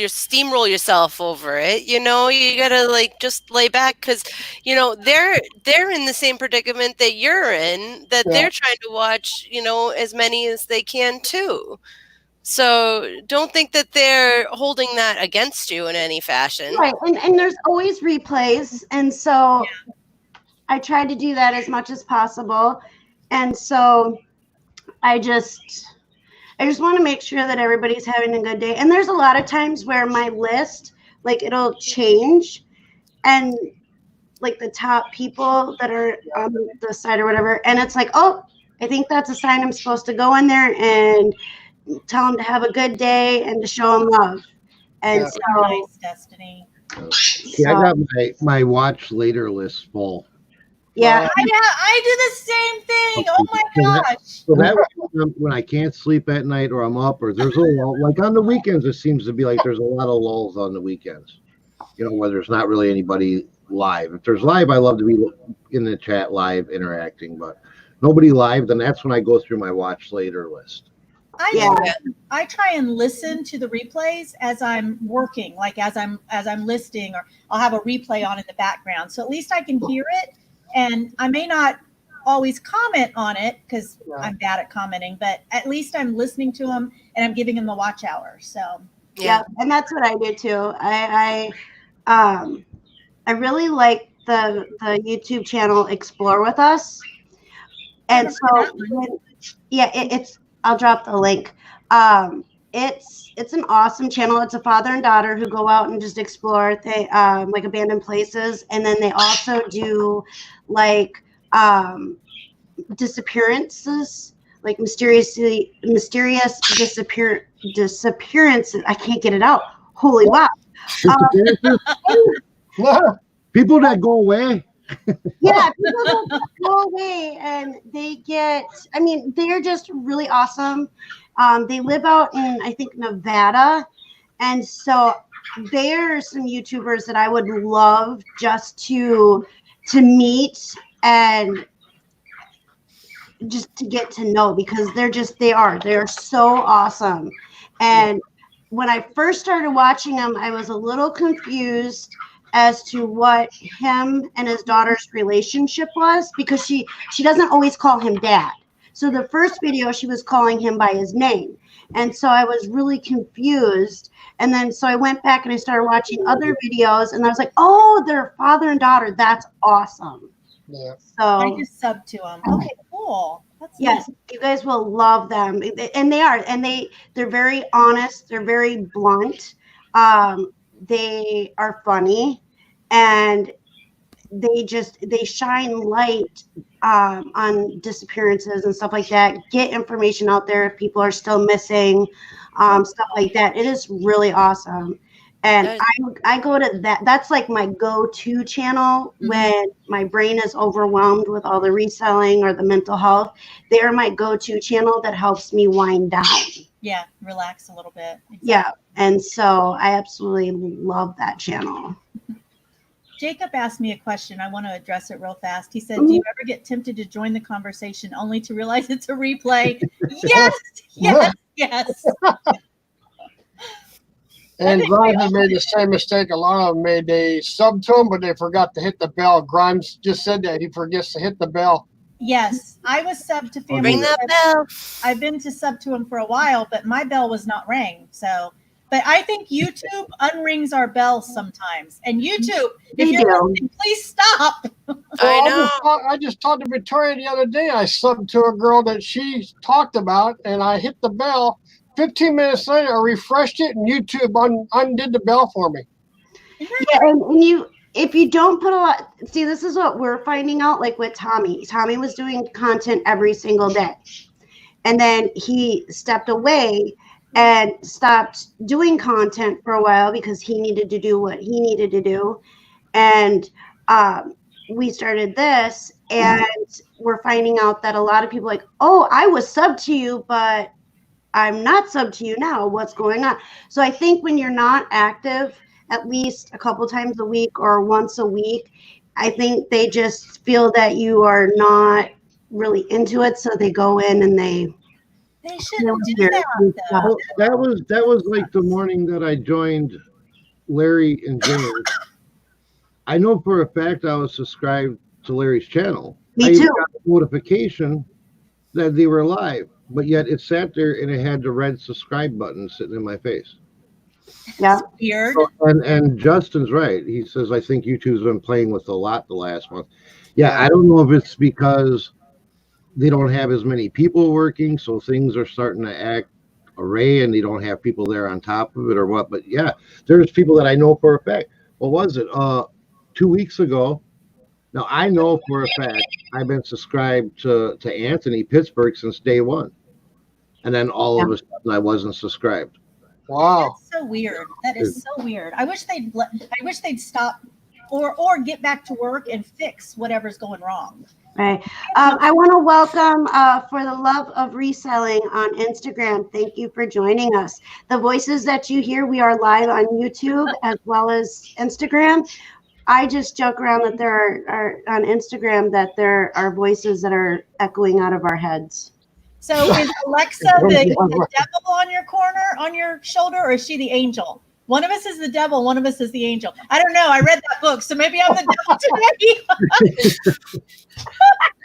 steamroll yourself over it. You gotta just lay back because they're in the same predicament that you're in, that they're trying to watch as many as they can too. So don't think that they're holding that against you in any fashion. Right, and there's always replays, and so I try to do that as much as possible. And so I just want to make sure that everybody's having a good day. And there's a lot of times where my list, it'll change, and the top people that are on the side or whatever, and it's like, oh, I think that's a sign I'm supposed to go in there and tell them to have a good day and to show them love. And so, nice, Destiny. I got my watch later list full. Yeah, I do the same thing. Oh my gosh! So that when I can't sleep at night, or I'm up, or there's a lull, like on the weekends, it seems to be like there's a lot of lulls on the weekends. Where there's not really anybody live. If there's live, I love to be in the chat live interacting, but nobody live. Then that's when I go through my watch later list. I try and listen to the replays as I'm working, as I'm listing, or I'll have a replay on in the background, so at least I can hear it. And I may not always comment on it because Yeah. I'm bad at commenting, but at least I'm listening to them and I'm giving them the watch hour. So Yeah, and that's what I do too. I really like the YouTube channel Explore With Us. And Never so heard of that one. it's I'll drop the link. It's an awesome channel. It's a father and daughter who go out and just explore like abandoned places, and then they also do like disappearances, like mysterious disappearances. I can't get it out. Holy wow! People that go away. Yeah, people that go away and they get. I mean, they're just really awesome. They live out in, I think, Nevada, and so there's some YouTubers that I would love just to meet and just to get to know, because they're so awesome. And when I first started watching them, I was a little confused as to what him and his daughter's relationship was, because she doesn't always call him dad. So the first video she was calling him by his name, and so I was really confused. And then so I went back and I started watching other videos, and I was like, oh, they're father and daughter. That's awesome. Yeah. I So just sub to them. Okay, cool. That's yes, neat. you guys will love them, and they're very honest. They're very blunt. They are funny, and they shine light on disappearances and stuff like that. Get information out there if people are still missing, stuff like that. It is really awesome. And I go to that. That's like my go-to channel when my brain is overwhelmed with all the reselling or the mental health. They're my go-to channel that helps me wind down. Yeah, relax a little bit. Exactly. Yeah, and so I absolutely love that channel. Jacob asked me a question. I want to address it real fast. He said, do you ever get tempted to join the conversation only to realize it's a replay? Yes, yes, yes. And Grimes has made the same mistake a lot of them made. They sub to him, but they forgot to hit the bell. Grimes just said that he forgets to hit the bell. Yes, I was sub to family. Ring that bell. I've been to sub to him for a while, but my bell was not rang. So, but I think YouTube unrings our bells sometimes. And YouTube, if you're listening, please stop. I know. I just talked to Victoria the other day. I subbed to a girl that she talked about, and I hit the bell. 15 minutes later, I refreshed it, and YouTube undid the bell for me. Yeah, and if you don't put a lot, see, this is what we're finding out, like with Tommy. Tommy was doing content every single day, and then he stepped away and stopped doing content for a while because he needed to do what he needed to do. And we started this, and we're finding out that a lot of people are like, oh, I was subbed to you, but I'm not subbed to you now. What's going on? So I think when you're not active at least a couple times a week or once a week, I think they just feel that you are not really into it. So they go in and they shouldn't do that. Well, that was like the morning that I joined Larry and James. I know for a fact I was subscribed to Larry's channel. Me I too. even got a notification that they were live, but yet it sat there and it had the red subscribe button sitting in my face. Yeah. Weird. So, and Justin's right. He says, I think YouTube's been playing with a lot the last month. Yeah, I don't know if it's because they don't have as many people working, so things are starting to act array and they don't have people there on top of it or what. But yeah, there's people that I know for a fact. What was it? 2 weeks ago. Now I know for a fact I've been subscribed to Anthony Pittsburgh since day one. And then all of a sudden I wasn't subscribed. Wow. That's so weird. That is so weird. I wish they'd stop or get back to work and fix whatever's going wrong. Right. I want to welcome For the Love of Reselling on Instagram. Thank you for joining us. The voices that you hear, we are live on YouTube as well as Instagram. I just joke around that there are on Instagram that there are voices that are echoing out of our heads. So is Alexa the devil on your corner, on your shoulder, or is she the angel? One of us is the devil, one of us is the angel. I don't know. I read that book, so maybe I'm the devil today.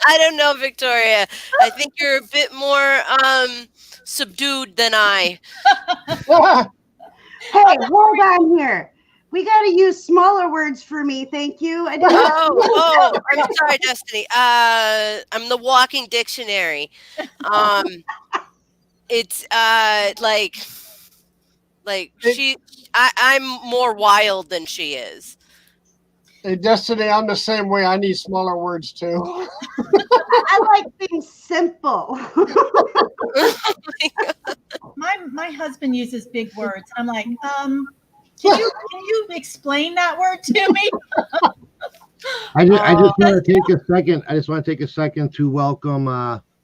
I don't know, Victoria. I think you're a bit more subdued than I. Hey, hold on here. We got to use smaller words for me. Thank you. I didn't. I'm sorry, Destiny. I'm the walking dictionary. It's I'm more wild than she is. Hey, Destiny, I'm the same way. I need smaller words too. I like things simple. My husband uses big words. I'm like, can you explain that word to me? I just want to take a second. I just want to take a second to welcome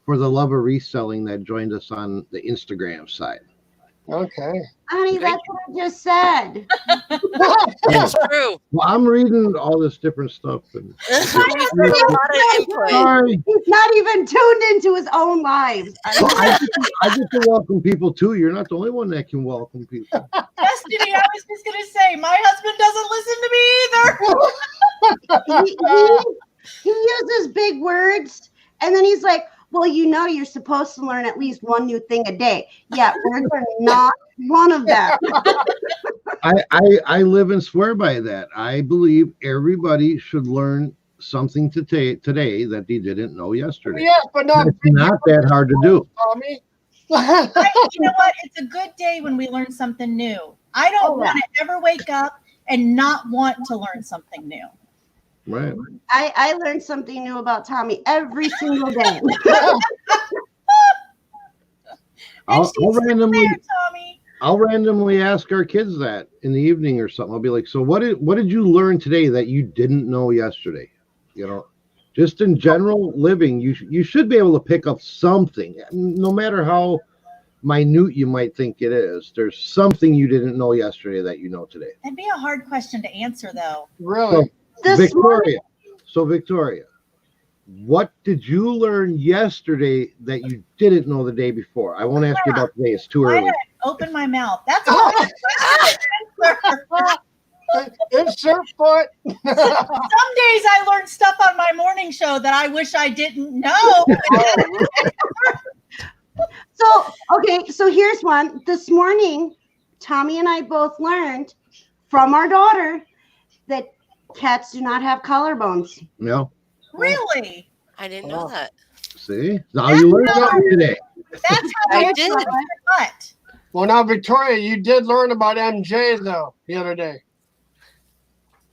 For the Love of Reselling that joined us on the Instagram side. Okay. Honey, that's what I just said. That's true. Well, I'm reading all this different stuff. And Sorry. He's not even tuned into his own lives. I get to welcome people too. You're not the only one that can welcome people. Destiny, I was just going to say, my husband doesn't listen to me either. He uses big words, and then he's like, well, you're supposed to learn at least one new thing a day. Yeah, words are not one of them. I live and swear by that. I believe everybody should learn something today that they didn't know yesterday. Yes, but it's not that hard to do. Tommy. You know what? It's a good day when we learn something new. I don't want to ever wake up and not want to learn something new. Right. I learned something new about Tommy every single day. I'll randomly ask our kids that in the evening or something. I'll be like, so what did you learn today that you didn't know yesterday? You know, just in general living, you should be able to pick up something, no matter how minute you might think it is. There's something you didn't know yesterday that you know today. That'd be a hard question to answer, though. Really? So Victoria, what did you learn yesterday that you didn't know the day before? I won't ask you about today. It's too early. Open my mouth. That's all. Insert foot. Some days I learn stuff on my morning show that I wish I didn't know. So here's one. This morning, Tommy and I both learned from our daughter that cats do not have collarbones. No. Really? I didn't know that. See? Now you learned something today. That's how I did. What? Well, now, Victoria, you did learn about MJ, though, the other day.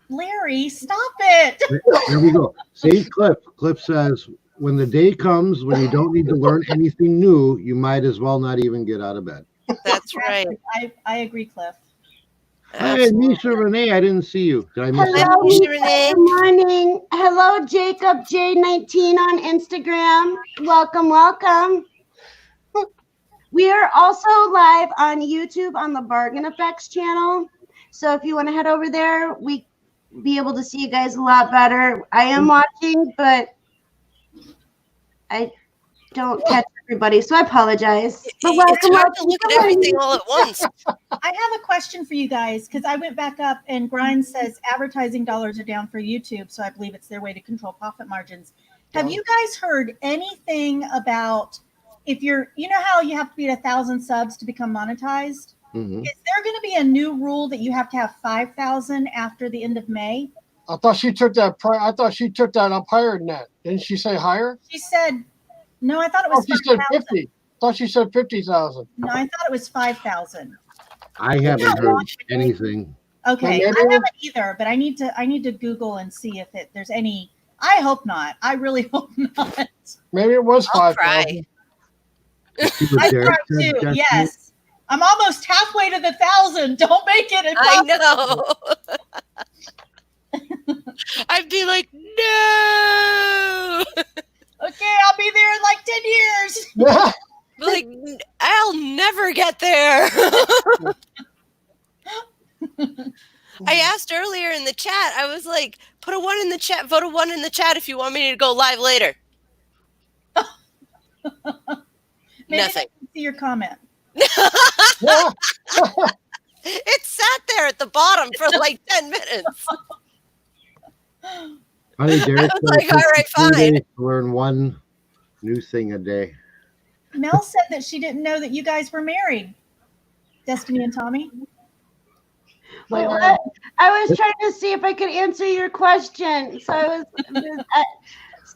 Larry, stop it. There we go. See, Cliff says, when the day comes when you don't need to learn anything new, you might as well not even get out of bed. That's right. I agree, Cliff. Hey, Misha Renee, I didn't see you. Did I miss you? Hello, Misha Renee. Good morning. Hello, Jacob J19 on Instagram. Welcome. We are also live on YouTube on the Bargain Effects channel. So if you want to head over there, we be able to see you guys a lot better. I am watching, but I don't catch everybody, so I apologize. But it's hard to look at everything all at once. I have a question for you guys, because I went back up and Grind says advertising dollars are down for YouTube, so I believe it's their way to control profit margins. Have you guys heard anything about if you know how you have to be at 1,000 subs to become monetized? Mm-hmm. Is there going to be a new rule that you have to have 5,000 after the end of May? I thought she took that. I thought she took that up higher than that. Didn't she say higher? She said, no, I thought it was 5,000. She said 50. I thought she said 50,000. No, I thought it was 5,000. I haven't heard anything. Okay, I haven't either, but I need to Google and see if there's any. I hope not. I really hope not. Maybe it was 5,000. I try too. Yes, I'm almost halfway to the 1,000. Don't make it impossible. I know. I'd be like, no. Okay, I'll be there in like 10 years. Like, I'll never get there. I asked earlier in the chat, I was like, put a 1 in the chat, vote a 1 in the chat if you want me to go live later. Maybe Nothing. I can see your comment. It sat there at the bottom for like 10 minutes. Honey, Derek, I was like, all right, fine. to learn one new thing a day. Mel said that she didn't know that you guys were married, Destiny and Tommy. Wait, what? I was trying to see if I could answer your question. So I was.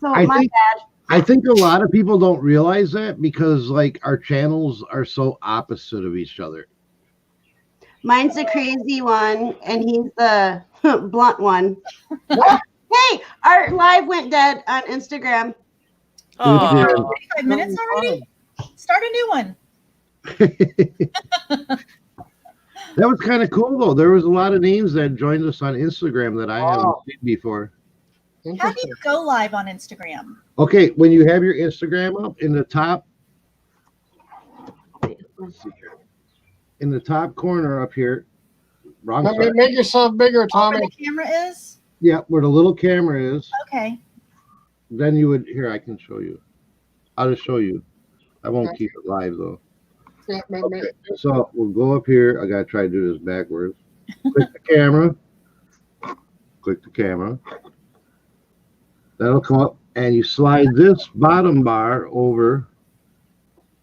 My bad. I think a lot of people don't realize that because like our channels are so opposite of each other. Mine's the crazy one, and he's the blunt one. Hey, our live went dead on Instagram. Oh, 45 minutes already? Start a new one. That was kind of cool, though. There was a lot of names that joined us on Instagram that I haven't seen before. How do you go live on Instagram? Okay, when you have your Instagram up in the top, in the top corner up here, wrong side. Make yourself bigger, Tommy. Where the camera is? Yeah, where the little camera is. Okay. Then you would, here, I can show you. I'll just show you. I won't keep it live, though. Yeah, okay, so we'll go up here. I gotta try to do this backwards. Click the camera. Click the camera. That'll come up, and you slide this bottom bar over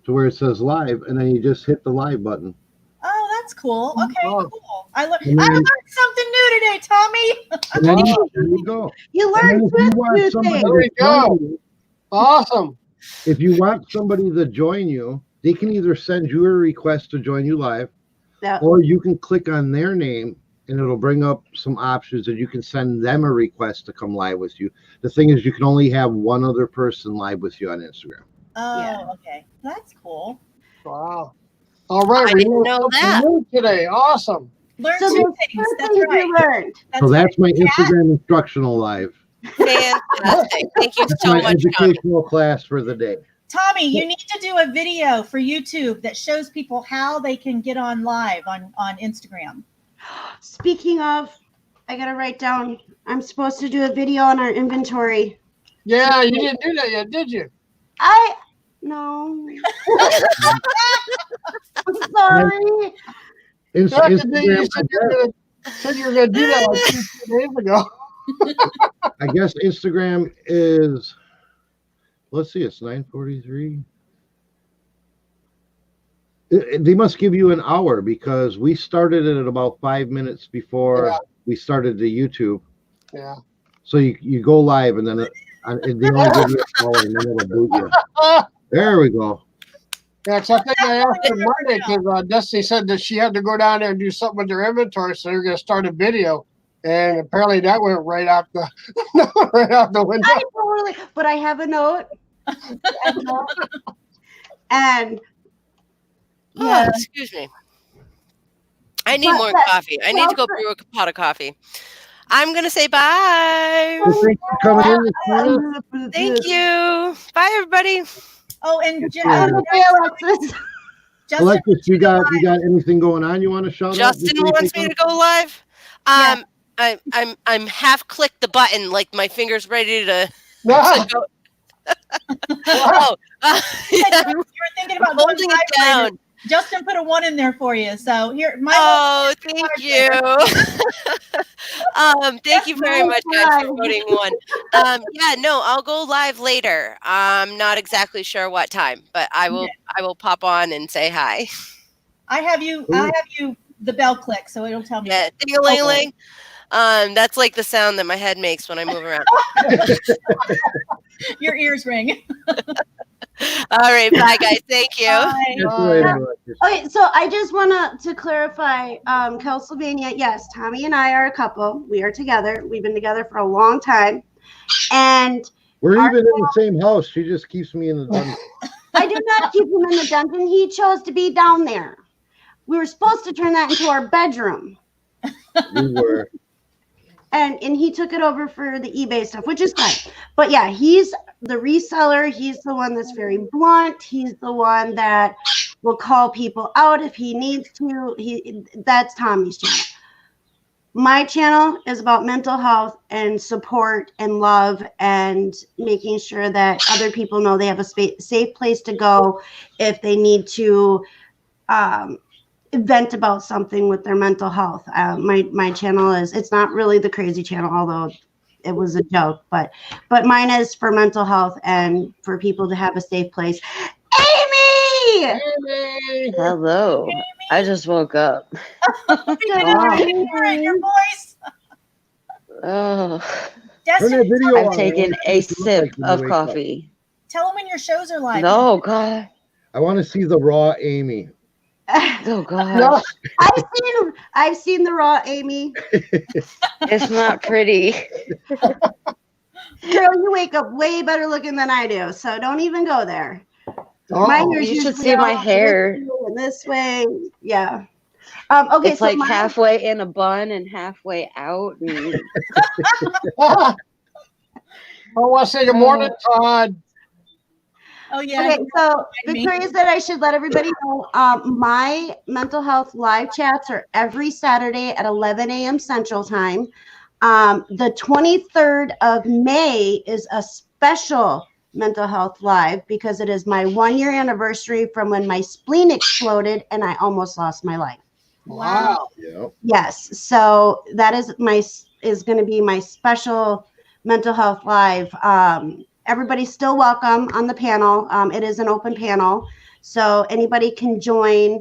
to where it says live, and then you just hit the live button. Oh, that's cool. Okay, cool. I learned something new today, Tommy. And then there you go. You learned new things. There we go. Awesome. If you want somebody to join you, they can either send you a request to join you live, or you can click on their name and it'll bring up some options and you can send them a request to come live with you. The thing is, you can only have one other person live with you on Instagram. Oh, okay. That's cool. Wow. All right. I didn't know that. Today. Awesome. Learn two things. That's right. Learned. So that's my Instagram instructional live. Fantastic. Thank you That's so my much, educational class for the day. Tommy, you need to do a video for YouTube that shows people how they can get on live on Instagram. Speaking of, I gotta write down. I'm supposed to do a video on our inventory. Yeah, you didn't do that yet, did you? No. I'm sorry. Instagram, you said you were gonna do that like 2 days ago. I guess Instagram is, let's see, it's 9:43. They must give you an hour because we started it at about 5 minutes before we started the YouTube. Yeah. So you go live and then they only give you an hour and then it'll boot you. There we go. Yeah, so I think I asked her Monday because Dusty said that she had to go down there and do something with their inventory, so they're going to start a video. And apparently that went right out the window. But I have a note. And excuse me. I need more coffee. I need to go brew a pot of coffee. I'm going to say bye. Well, thanks for coming in this morning. Thank you. Bye, everybody. Oh, and Alexis. Alexis, you got anything going on you want to shout out? Justin wants me to go live. I'm half clicked the button, like my fingers ready to go. You were thinking about holding it down. Justin put a 1 in there for you. So here, thank you. Thank you very much, guys, for voting 1. I'll go live later. I'm not exactly sure what time, but I will pop on and say hi. I have you the bell click, so it'll tell me. Yeah, ding-a-ling-a-ling. That's like the sound that my head makes when I move around. Your ears ring. All right, bye guys. Thank you. Okay, so I just want to clarify, Kelsylvania, yes, Tommy and I are a couple. We are together. We've been together for a long time. And we're even in the same house. She just keeps me in the dungeon. I do not keep him in the dungeon. He chose to be down there. We were supposed to turn that into our bedroom. We were. And he took it over for the eBay stuff, which is fine. But yeah, he's the reseller. He's the one that's very blunt. He's the one that will call people out if he needs to. That's Tommy's channel. My channel is about mental health and support and love and making sure that other people know they have a safe place to go if they need to vent about something with their mental health. My channel it's not really the crazy channel, although it was a joke, but mine is for mental health and for people to have a safe place. Amy! Amy! Hello. Amy. I just woke up. Good morning. Your voice. Oh, Turn that Destiny, video I've on. taken I a want to see what you look sip like when you of wake up. coffee. tell them when your shows are live. No, God. I want to see the raw Amy. Oh, gosh. I've seen the raw Amy. It's not pretty. Girl, you wake up way better looking than I do, so don't even go there. My Uh-oh. hair's You should usually see my all hair. this way. Yeah. Okay, It's so like mine- halfway in a bun and halfway out. And I want to say good morning, Todd. Oh yeah. Okay, so me. Victoria said I should let everybody know my mental health live chats are every Saturday at 11 a.m. Central Time. The 23rd of May is a special mental health live because it is my 1-year anniversary from when my spleen exploded and I almost lost my life. Wow. Yeah. Yes, so that is going to be my special mental health live. Everybody's still welcome on the panel. It is an open panel, so anybody can join.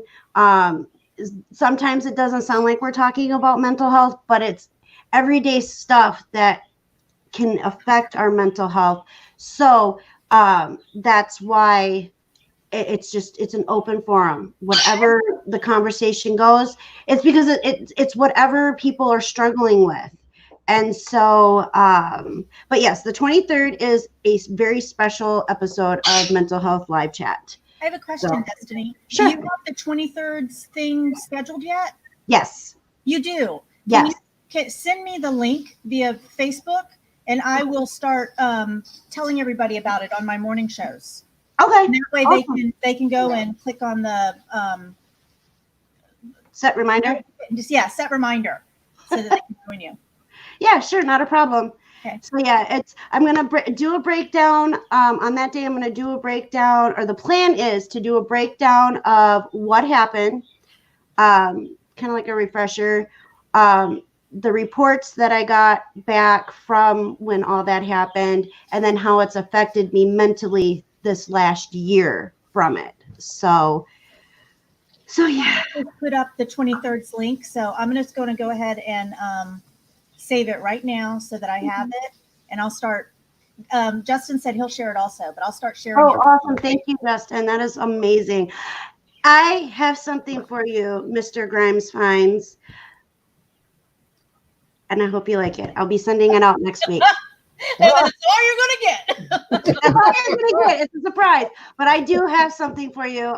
Sometimes it doesn't sound like we're talking about mental health, but it's everyday stuff that can affect our mental health. So that's why it's an open forum. Whatever the conversation goes, it's because it's whatever people are struggling with. And so, but yes, the 23rd is a very special episode of Mental Health Live Chat. I have a question, So- Destiny. Sure. Do you have the 23rd thing scheduled yet? Yes. You do. Yes. Send me the link via Facebook, and I will start telling everybody about it on my morning shows. Okay. And that way Awesome. they can go and click on the Set reminder. set reminder so that they can join you. Yeah, sure, not a problem. Okay. So yeah, I'm gonna do a breakdown on that day. I'm gonna do a breakdown, or the plan is to do a breakdown of what happened, kind of like a refresher. The reports that I got back from when all that happened, and then how it's affected me mentally this last year from it. So yeah. I put up the 23rd's link, so I'm just going to go ahead and save it right now so that I have it, and I'll start. Justin said he'll share it also, but I'll start sharing Oh, it. awesome. Thank you, Justin. That is amazing. I have something for you, Mr. Grimes Fines. And I hope you like it. I'll be sending it out next week. And that's all you're going to get. That's all you're gonna get. It's a surprise. But I do have something for you.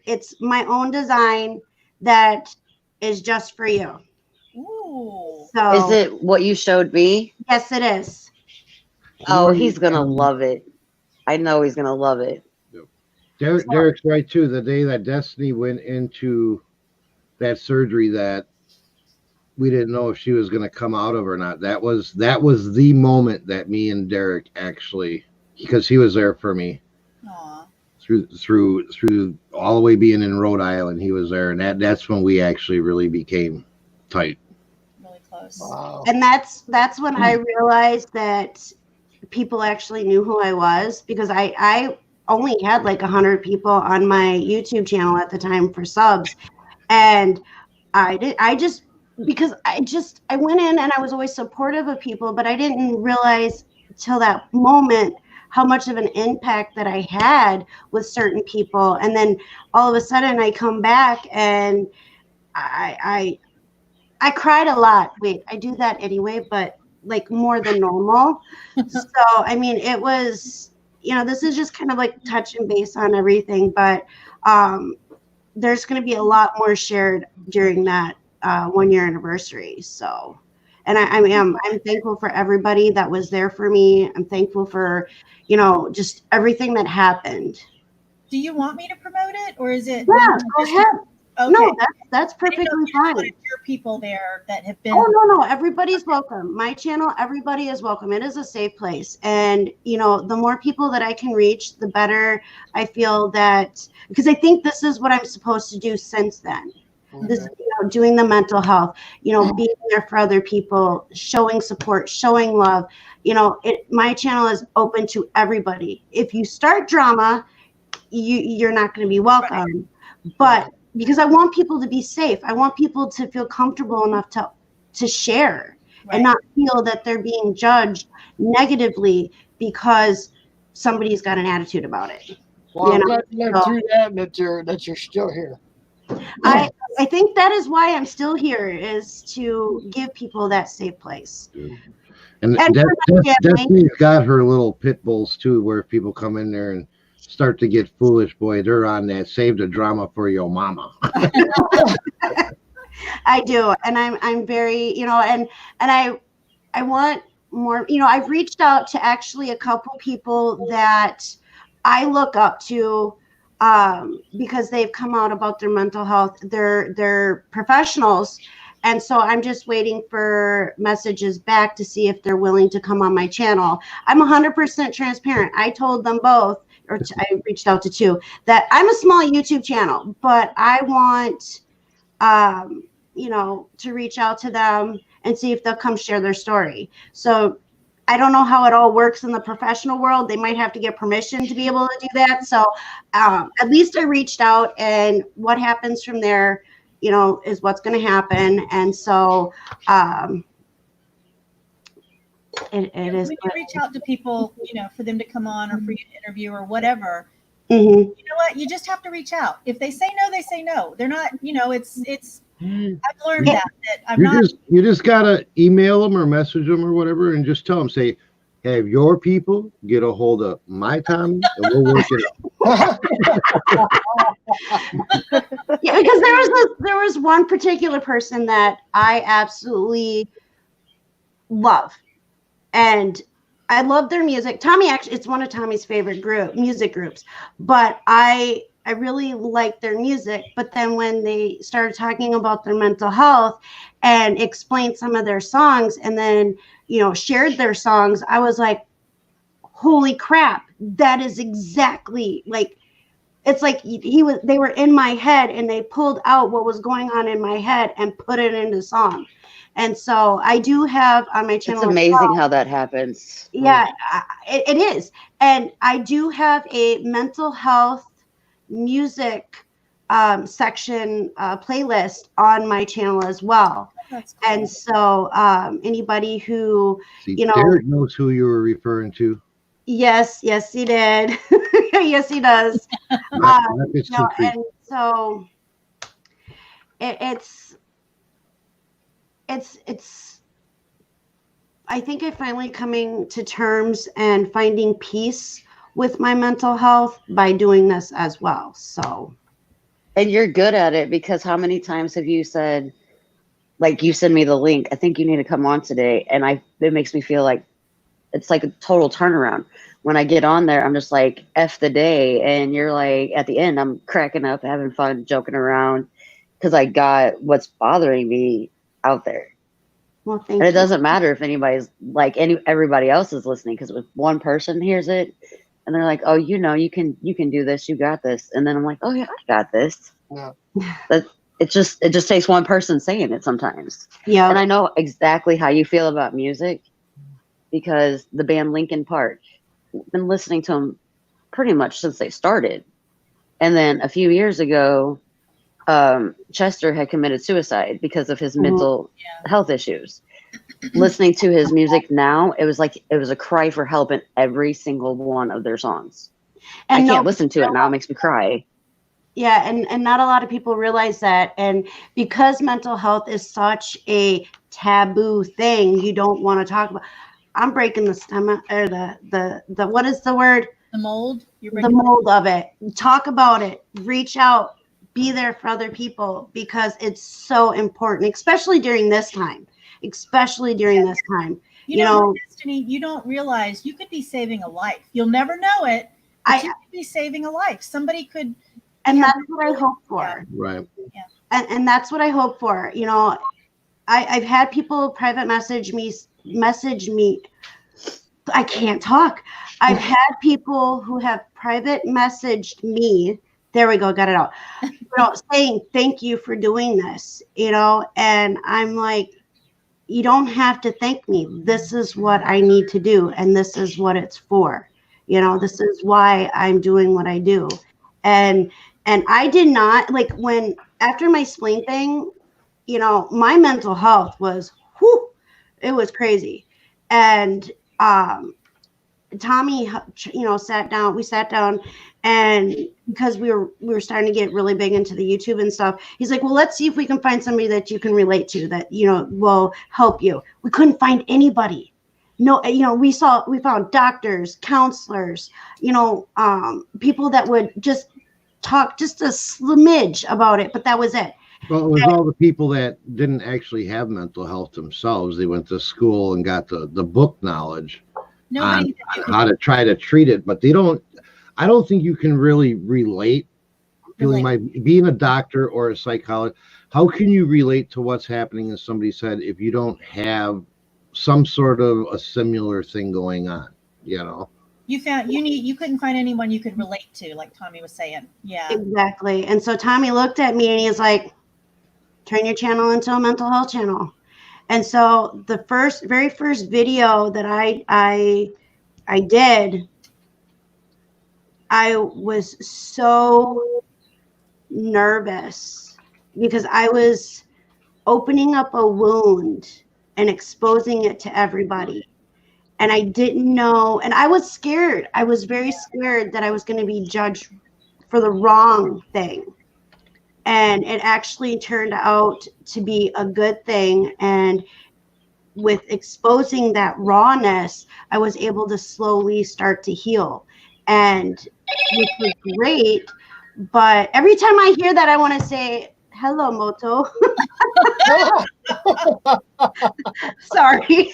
It's my own design that is just for you. Ooh. So is it what you showed me? Yes, it is. Oh, he's going to love it. I know he's going to love it. Derek's right too. The day that Destiny went into that surgery, that we didn't know if she was going to come out of or not. That was the moment that me and Derek actually, because he was there for me Aw. through all the way being in Rhode Island. He was there, and that's when we actually really became tight. Really close. Wow. And that's when I realized that people actually knew who I was, because I only had like 100 people on my YouTube channel at the time for subs. And I went in and I was always supportive of people, but I didn't realize till that moment how much of an impact that I had with certain people. And then all of a sudden I come back and I cried a lot. Wait, I do that anyway, but like more than normal. So, I mean, it was, this is just kind of like touching base on everything, but there's going to be a lot more shared during that 1-year anniversary. So, and I'm thankful for everybody that was there for me. I'm thankful for, just everything that happened. Do you want me to promote it, or is it? Yeah, go ahead. Okay. No, that's I didn't perfectly know if you just fine. wanted your people there that have been. Oh no, everybody's welcome. My channel, everybody is welcome. It is a safe place, and the more people that I can reach, the better I feel that, because I think this is what I'm supposed to do since then. This, doing the mental health, being there for other people, showing support, showing love. My channel is open to everybody. If you start drama, you're not going to be welcome. Right. But because I want people to be safe, I want people to feel comfortable enough to share, right, and not feel that they're being judged negatively because somebody's got an attitude about it. Well, I'm glad you lived through that, and that you're still here. I think that is why I'm still here, is to give people that safe place. And Destiny's got her little pit bulls too, where if people come in there and start to get foolish, boy, they're on that save the drama for your mama. I do, and I'm very, and I want more. I've reached out to actually a couple people that I look up to, because they've come out about their mental health. They're professionals, and so I'm just waiting for messages back to see if they're willing to come on my channel. I'm 100% transparent. I told them both, I reached out to two, that I'm a small YouTube channel, but I want, to reach out to them and see if they'll come share their story. So I don't know how it all works in the professional world. They might have to get permission to be able to do that. So at least I reached out, and what happens from there, is what's going to happen. And so it is. When you reach out to people, for them to come on, or for you to interview or whatever, mm-hmm, you know what? You just have to reach out. If they say no, they say no. They're not, it's, I've learned that you just gotta email them or message them or whatever, and just tell them, say, have your people get a hold of my Tommy, and we'll work it out. Yeah, because there was one particular person that I absolutely love, and I love their music. Tommy, actually, it's one of Tommy's favorite music groups, but I really like their music. But then when they started talking about their mental health and explained some of their songs, and then, shared their songs, I was like, holy crap, that is exactly like, it's like they were in my head, and they pulled out what was going on in my head and put it into song. And so I do have on my channel. It's amazing how that happens. Yeah, it is. And I do have a mental health music section playlist on my channel as well. That's cool. And so anybody who, Derek knows who you were referring to. Yes, he did. Yes, he does. And so it's I think I'm finally coming to terms and finding peace with my mental health by doing this as well. So, and you're good at it, because how many times have you said, like, you send me the link, I think you need to come on today, and it makes me feel like it's like a total turnaround. When I get on there, I'm just like, F the day, and you're like, at the end, I'm cracking up, having fun, joking around, because I got what's bothering me out there. Well, thank and it you. doesn't matter if anybody's like everybody else is listening, because if one person hears it and they're like, oh, you can do this, you got this, and then I'm like, oh yeah, I got this. Yeah. It just takes one person saying it sometimes. Yeah. And I know exactly how you feel about music, because the band Linkin Park, I've been listening to them pretty much since they started. And then a few years ago, Chester had committed suicide because of his mental health issues. Listening to his music now, it was a cry for help in every single one of their songs. And I can't listen to it now. It makes me cry. Yeah, and not a lot of people realize that. And because mental health is such a taboo thing, you don't want to talk about. I'm breaking the stomach, or the what is the word? The mold. The mold of it. Talk about it. Reach out. Be there for other people, because it's so important, especially during this time. You know, Destiny, you don't realize you could be saving a life. You'll never know it. But you could be saving a life. Somebody could And that's what I hope for. Right. Yeah. And that's what I hope for. You know, I've had people private message me. I can't talk. I've had people who have private messaged me. There we go. Got it out. You know, saying thank you for doing this, you know, and I'm like, you don't have to thank me. This is what I need to do. And this is what it's for. You know, this is why I'm doing what I do. And I did not like when after my spleen thing, you know, my mental health was, whew, it was crazy. And Tommy, you know, we sat down and because we were starting to get really big into the YouTube and stuff, he's like, well, let's see if we can find somebody that you can relate to that, you know, will help you. We couldn't find anybody. No, you know, we found doctors, counselors, you know, people that would just talk just a smidge about it, but that was it. Well, it was all the people that didn't actually have mental health themselves. They went to school and got the book knowledge on how to try to treat it, but I don't think you can really relate. Being a doctor or a psychologist, how can you relate to what's happening in somebody's head if you don't have some sort of a similar thing going on, you know? You couldn't find anyone you could relate to, like Tommy was saying. Yeah. Exactly. And so Tommy looked at me and he's like, turn your channel into a mental health channel. And so the very first video that I did, I was so nervous because I was opening up a wound and exposing it to everybody. And I didn't know, and I was scared. I was very scared that I was going to be judged for the wrong thing. And it actually turned out to be a good thing. And with exposing that rawness, I was able to slowly start to heal. And which was great. But every time I hear that, I want to say, hello, Moto. Sorry.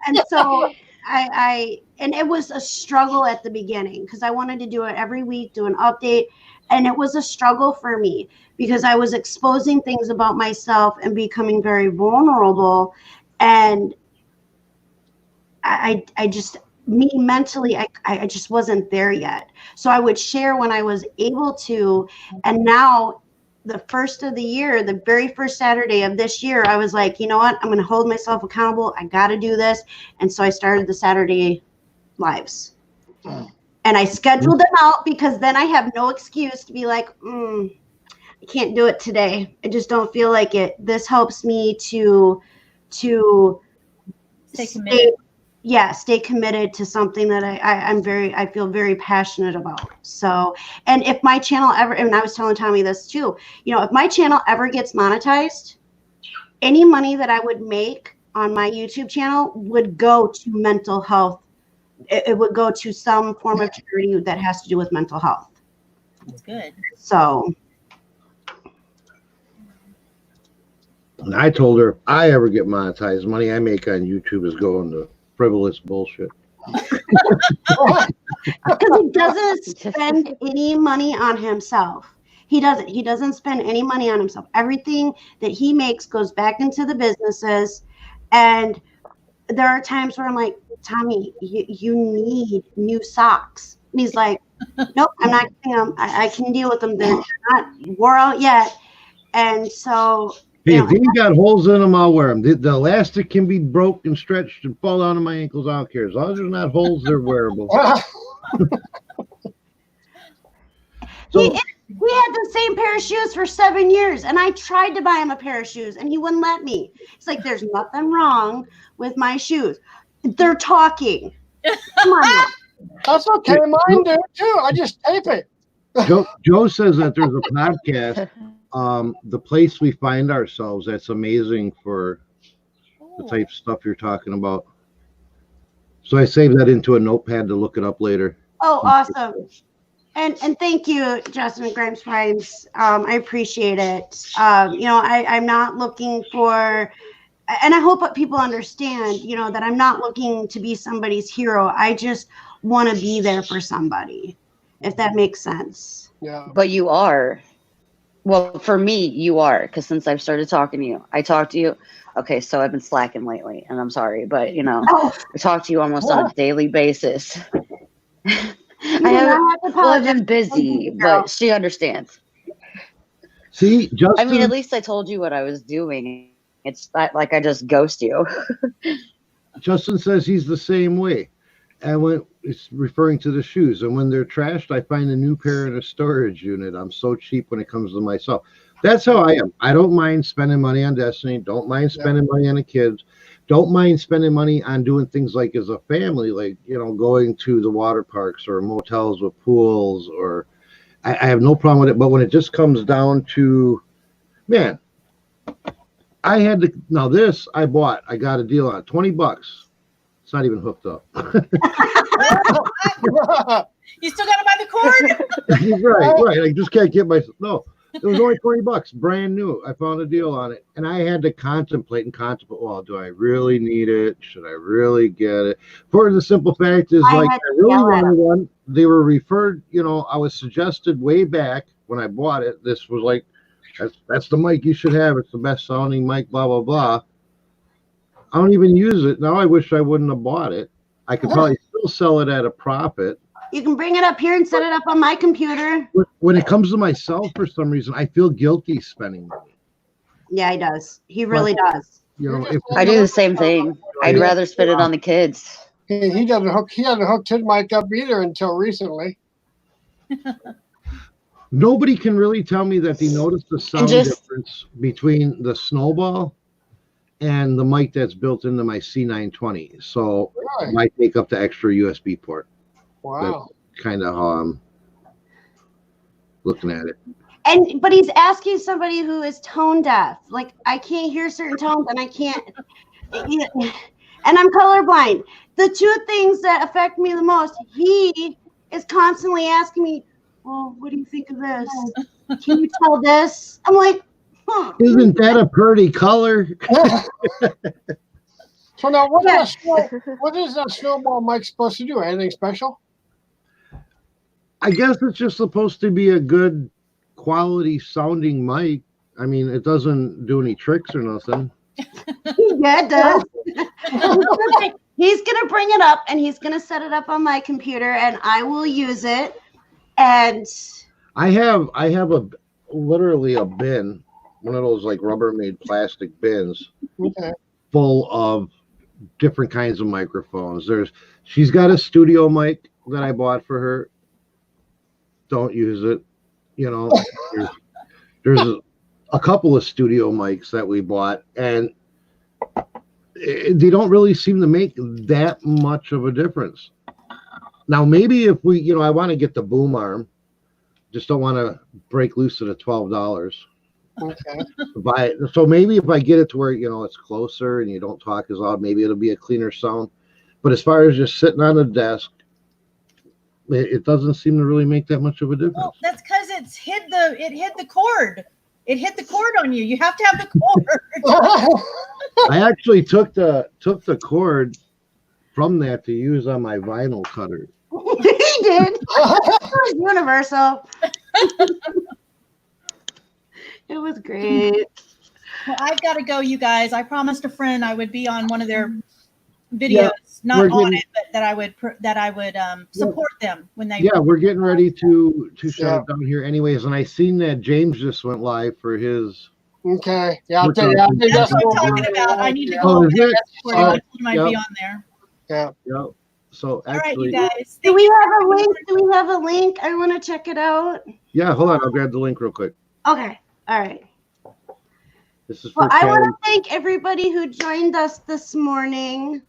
And so and it was a struggle at the beginning because I wanted to do it every week, do an update. And it was a struggle for me because I was exposing things about myself and becoming very vulnerable. And I just, me mentally, I just wasn't there yet. So I would share when I was able to. And now the first of the year, the very first Saturday of this year, I was like, you know what? I'm going to hold myself accountable. I got to do this. And so I started the Saturday lives. And I scheduled them out because then I have no excuse to be like, I can't do it today. I just don't feel like it. This helps me to stay committed. Stay committed to something that I feel very passionate about. So, and if my channel ever, and I was telling Tommy this too, you know, if my channel ever gets monetized, any money that I would make on my YouTube channel would go to mental health. It would go to some form of charity that has to do with mental health. That's good. So. And I told her if I ever get monetized, money I make on YouTube is going to frivolous bullshit. Because he doesn't spend any money on himself. He doesn't spend any money on himself. Everything that he makes goes back into the businesses. And there are times where I'm like, Tommy, you need new socks. And he's like, nope, I'm not getting them. I can deal with them. They're not wore out yet. And so, hey, if you got holes in them, I'll wear them. The elastic can be broke and stretched and fall down to my ankles. I don't care. As long as there's not holes, they're wearable. So, we had the same pair of shoes for 7 years, and I tried to buy him a pair of shoes, and he wouldn't let me. It's like, there's nothing wrong with my shoes. They're talking. Come on now. That's okay. Mine do too. I just tape it. Joe says that there's a podcast, The Place We Find Ourselves. That's amazing for the type of stuff you're talking about. So I saved that into a notepad to look it up later. Oh, awesome. And thank you, Justin Grimes Primes. I appreciate it. You know, I'm not looking for, and I hope that people understand, you know, that I'm not looking to be somebody's hero. I just want to be there for somebody, if that makes sense. Yeah. But you are. Well, for me, you are, because since I've started talking to you, I talk to you. Okay, so I've been slacking lately, and I'm sorry, but Oh, I talk to you almost on a daily basis. you I do haven't. not have to Well, I've apologize. been busy, Girl. but she understands. See, Justin. I mean, at least I told you what I was doing. It's not like I just ghost you. Justin says he's the same way. And when it's referring to the shoes, and when they're trashed, I find a new pair in a storage unit. I'm so cheap when it comes to myself. That's how I am. I don't mind spending money on Destiny. Don't mind spending money on the kids. Don't mind spending money on doing things like as a family, like, you know, going to the water parks or motels with pools, or I have no problem with it. But when it just comes down to, man, I had to, now this I bought, I got a deal on $20. It's not even hooked up. You still got to buy the cord? right. I just can't get myself. No, it was only $20, brand new. I found a deal on it, and I had to contemplate. Well, do I really need it? Should I really get it? For the simple fact is, like, I really wanted one. They were referred. You know, I was suggested way back when I bought it. This was like, that's the mic you should have. It's the best sounding mic. Blah blah blah. I don't even use it now. I wish I wouldn't have bought it. I could probably still sell it at a profit. You can bring it up here and set it up on my computer. When it comes to myself, for some reason, I feel guilty spending money. Yeah, he does. He really does. You know, if I do the same thing. I'd rather spend it on the kids. He doesn't hook. He hasn't hooked his mic up either until recently. nobody can really tell me that they noticed the sound difference between the Snowball and the mic that's built into my C920. So I might take up the extra USB port. Wow. That's kind of how I'm looking at it. But he's asking somebody who is tone deaf. Like, I can't hear certain tones, and I can't. And I'm colorblind. The two things that affect me the most, he is constantly asking me, well, what do you think of this? Can you tell this? I'm like, Isn't that a pretty color? So now, what is that Snowball mic supposed to do? Anything special? I guess it's just supposed to be a good quality sounding mic. I mean, it doesn't do any tricks or nothing. Yeah, it does. He's gonna bring it up and he's gonna set it up on my computer, and I will use it. And I have literally a bin, one of those like Rubbermaid plastic bins, full of different kinds of microphones. She's got a studio mic that I bought for her. Don't use it. You know, there's a couple of studio mics that we bought, and they don't really seem to make that much of a difference. Now, maybe if we, I want to get the boom arm, just don't want to break loose at the $12. Okay. So maybe if I get it to where, it's closer and you don't talk as loud, maybe it'll be a cleaner sound. But as far as just sitting on a desk, it doesn't seem to really make that much of a difference. Well, that's because it hit the cord. It hit the cord on you. You have to have the cord. I actually took the cord from that to use on my vinyl cutter. He did. It was universal. It was great. Well, I've got to go, you guys. I promised a friend I would be on one of their videos, not on it, but that I would support them when they. Yeah, we're getting ready to shut it down here, anyways. And I seen that James just went live for his. Okay. Yeah, I'll tell you. I think that's what I'm talking about. I need to go over there. I told him I'd be on there. Yeah. Yeah. So actually, all right, you guys. Do we have a link? Do we have a link? I want to check it out. Yeah, hold on. I'll grab the link real quick. Okay. All right. This is. Well, I want to thank everybody who joined us this morning.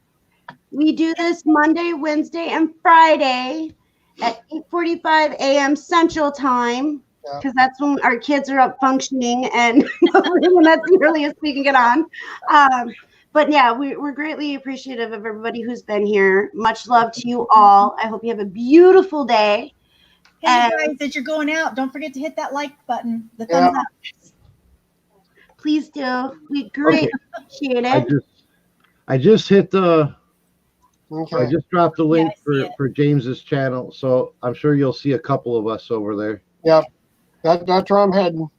We do this Monday, Wednesday, and Friday at 8:45 a.m. Central Time, because that's when our kids are up functioning, and that's the earliest we can get on. But yeah, we're greatly appreciative of everybody who's been here. Much love to you all. I hope you have a beautiful day. Hey, guys, as you're going out, don't forget to hit that like button, the thumbs up. Please do. We greatly appreciate it. I just hit the. Okay. I just dropped the link for James's channel, so I'm sure you'll see a couple of us over there. Yep. That's where I'm heading.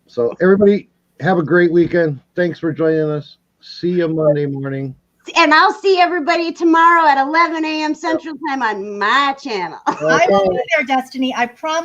So everybody have a great weekend. Thanks for joining us. See you Monday morning. And I'll see everybody tomorrow at 11 a.m. Central Time on my channel. I will be there, Destiny. I promise.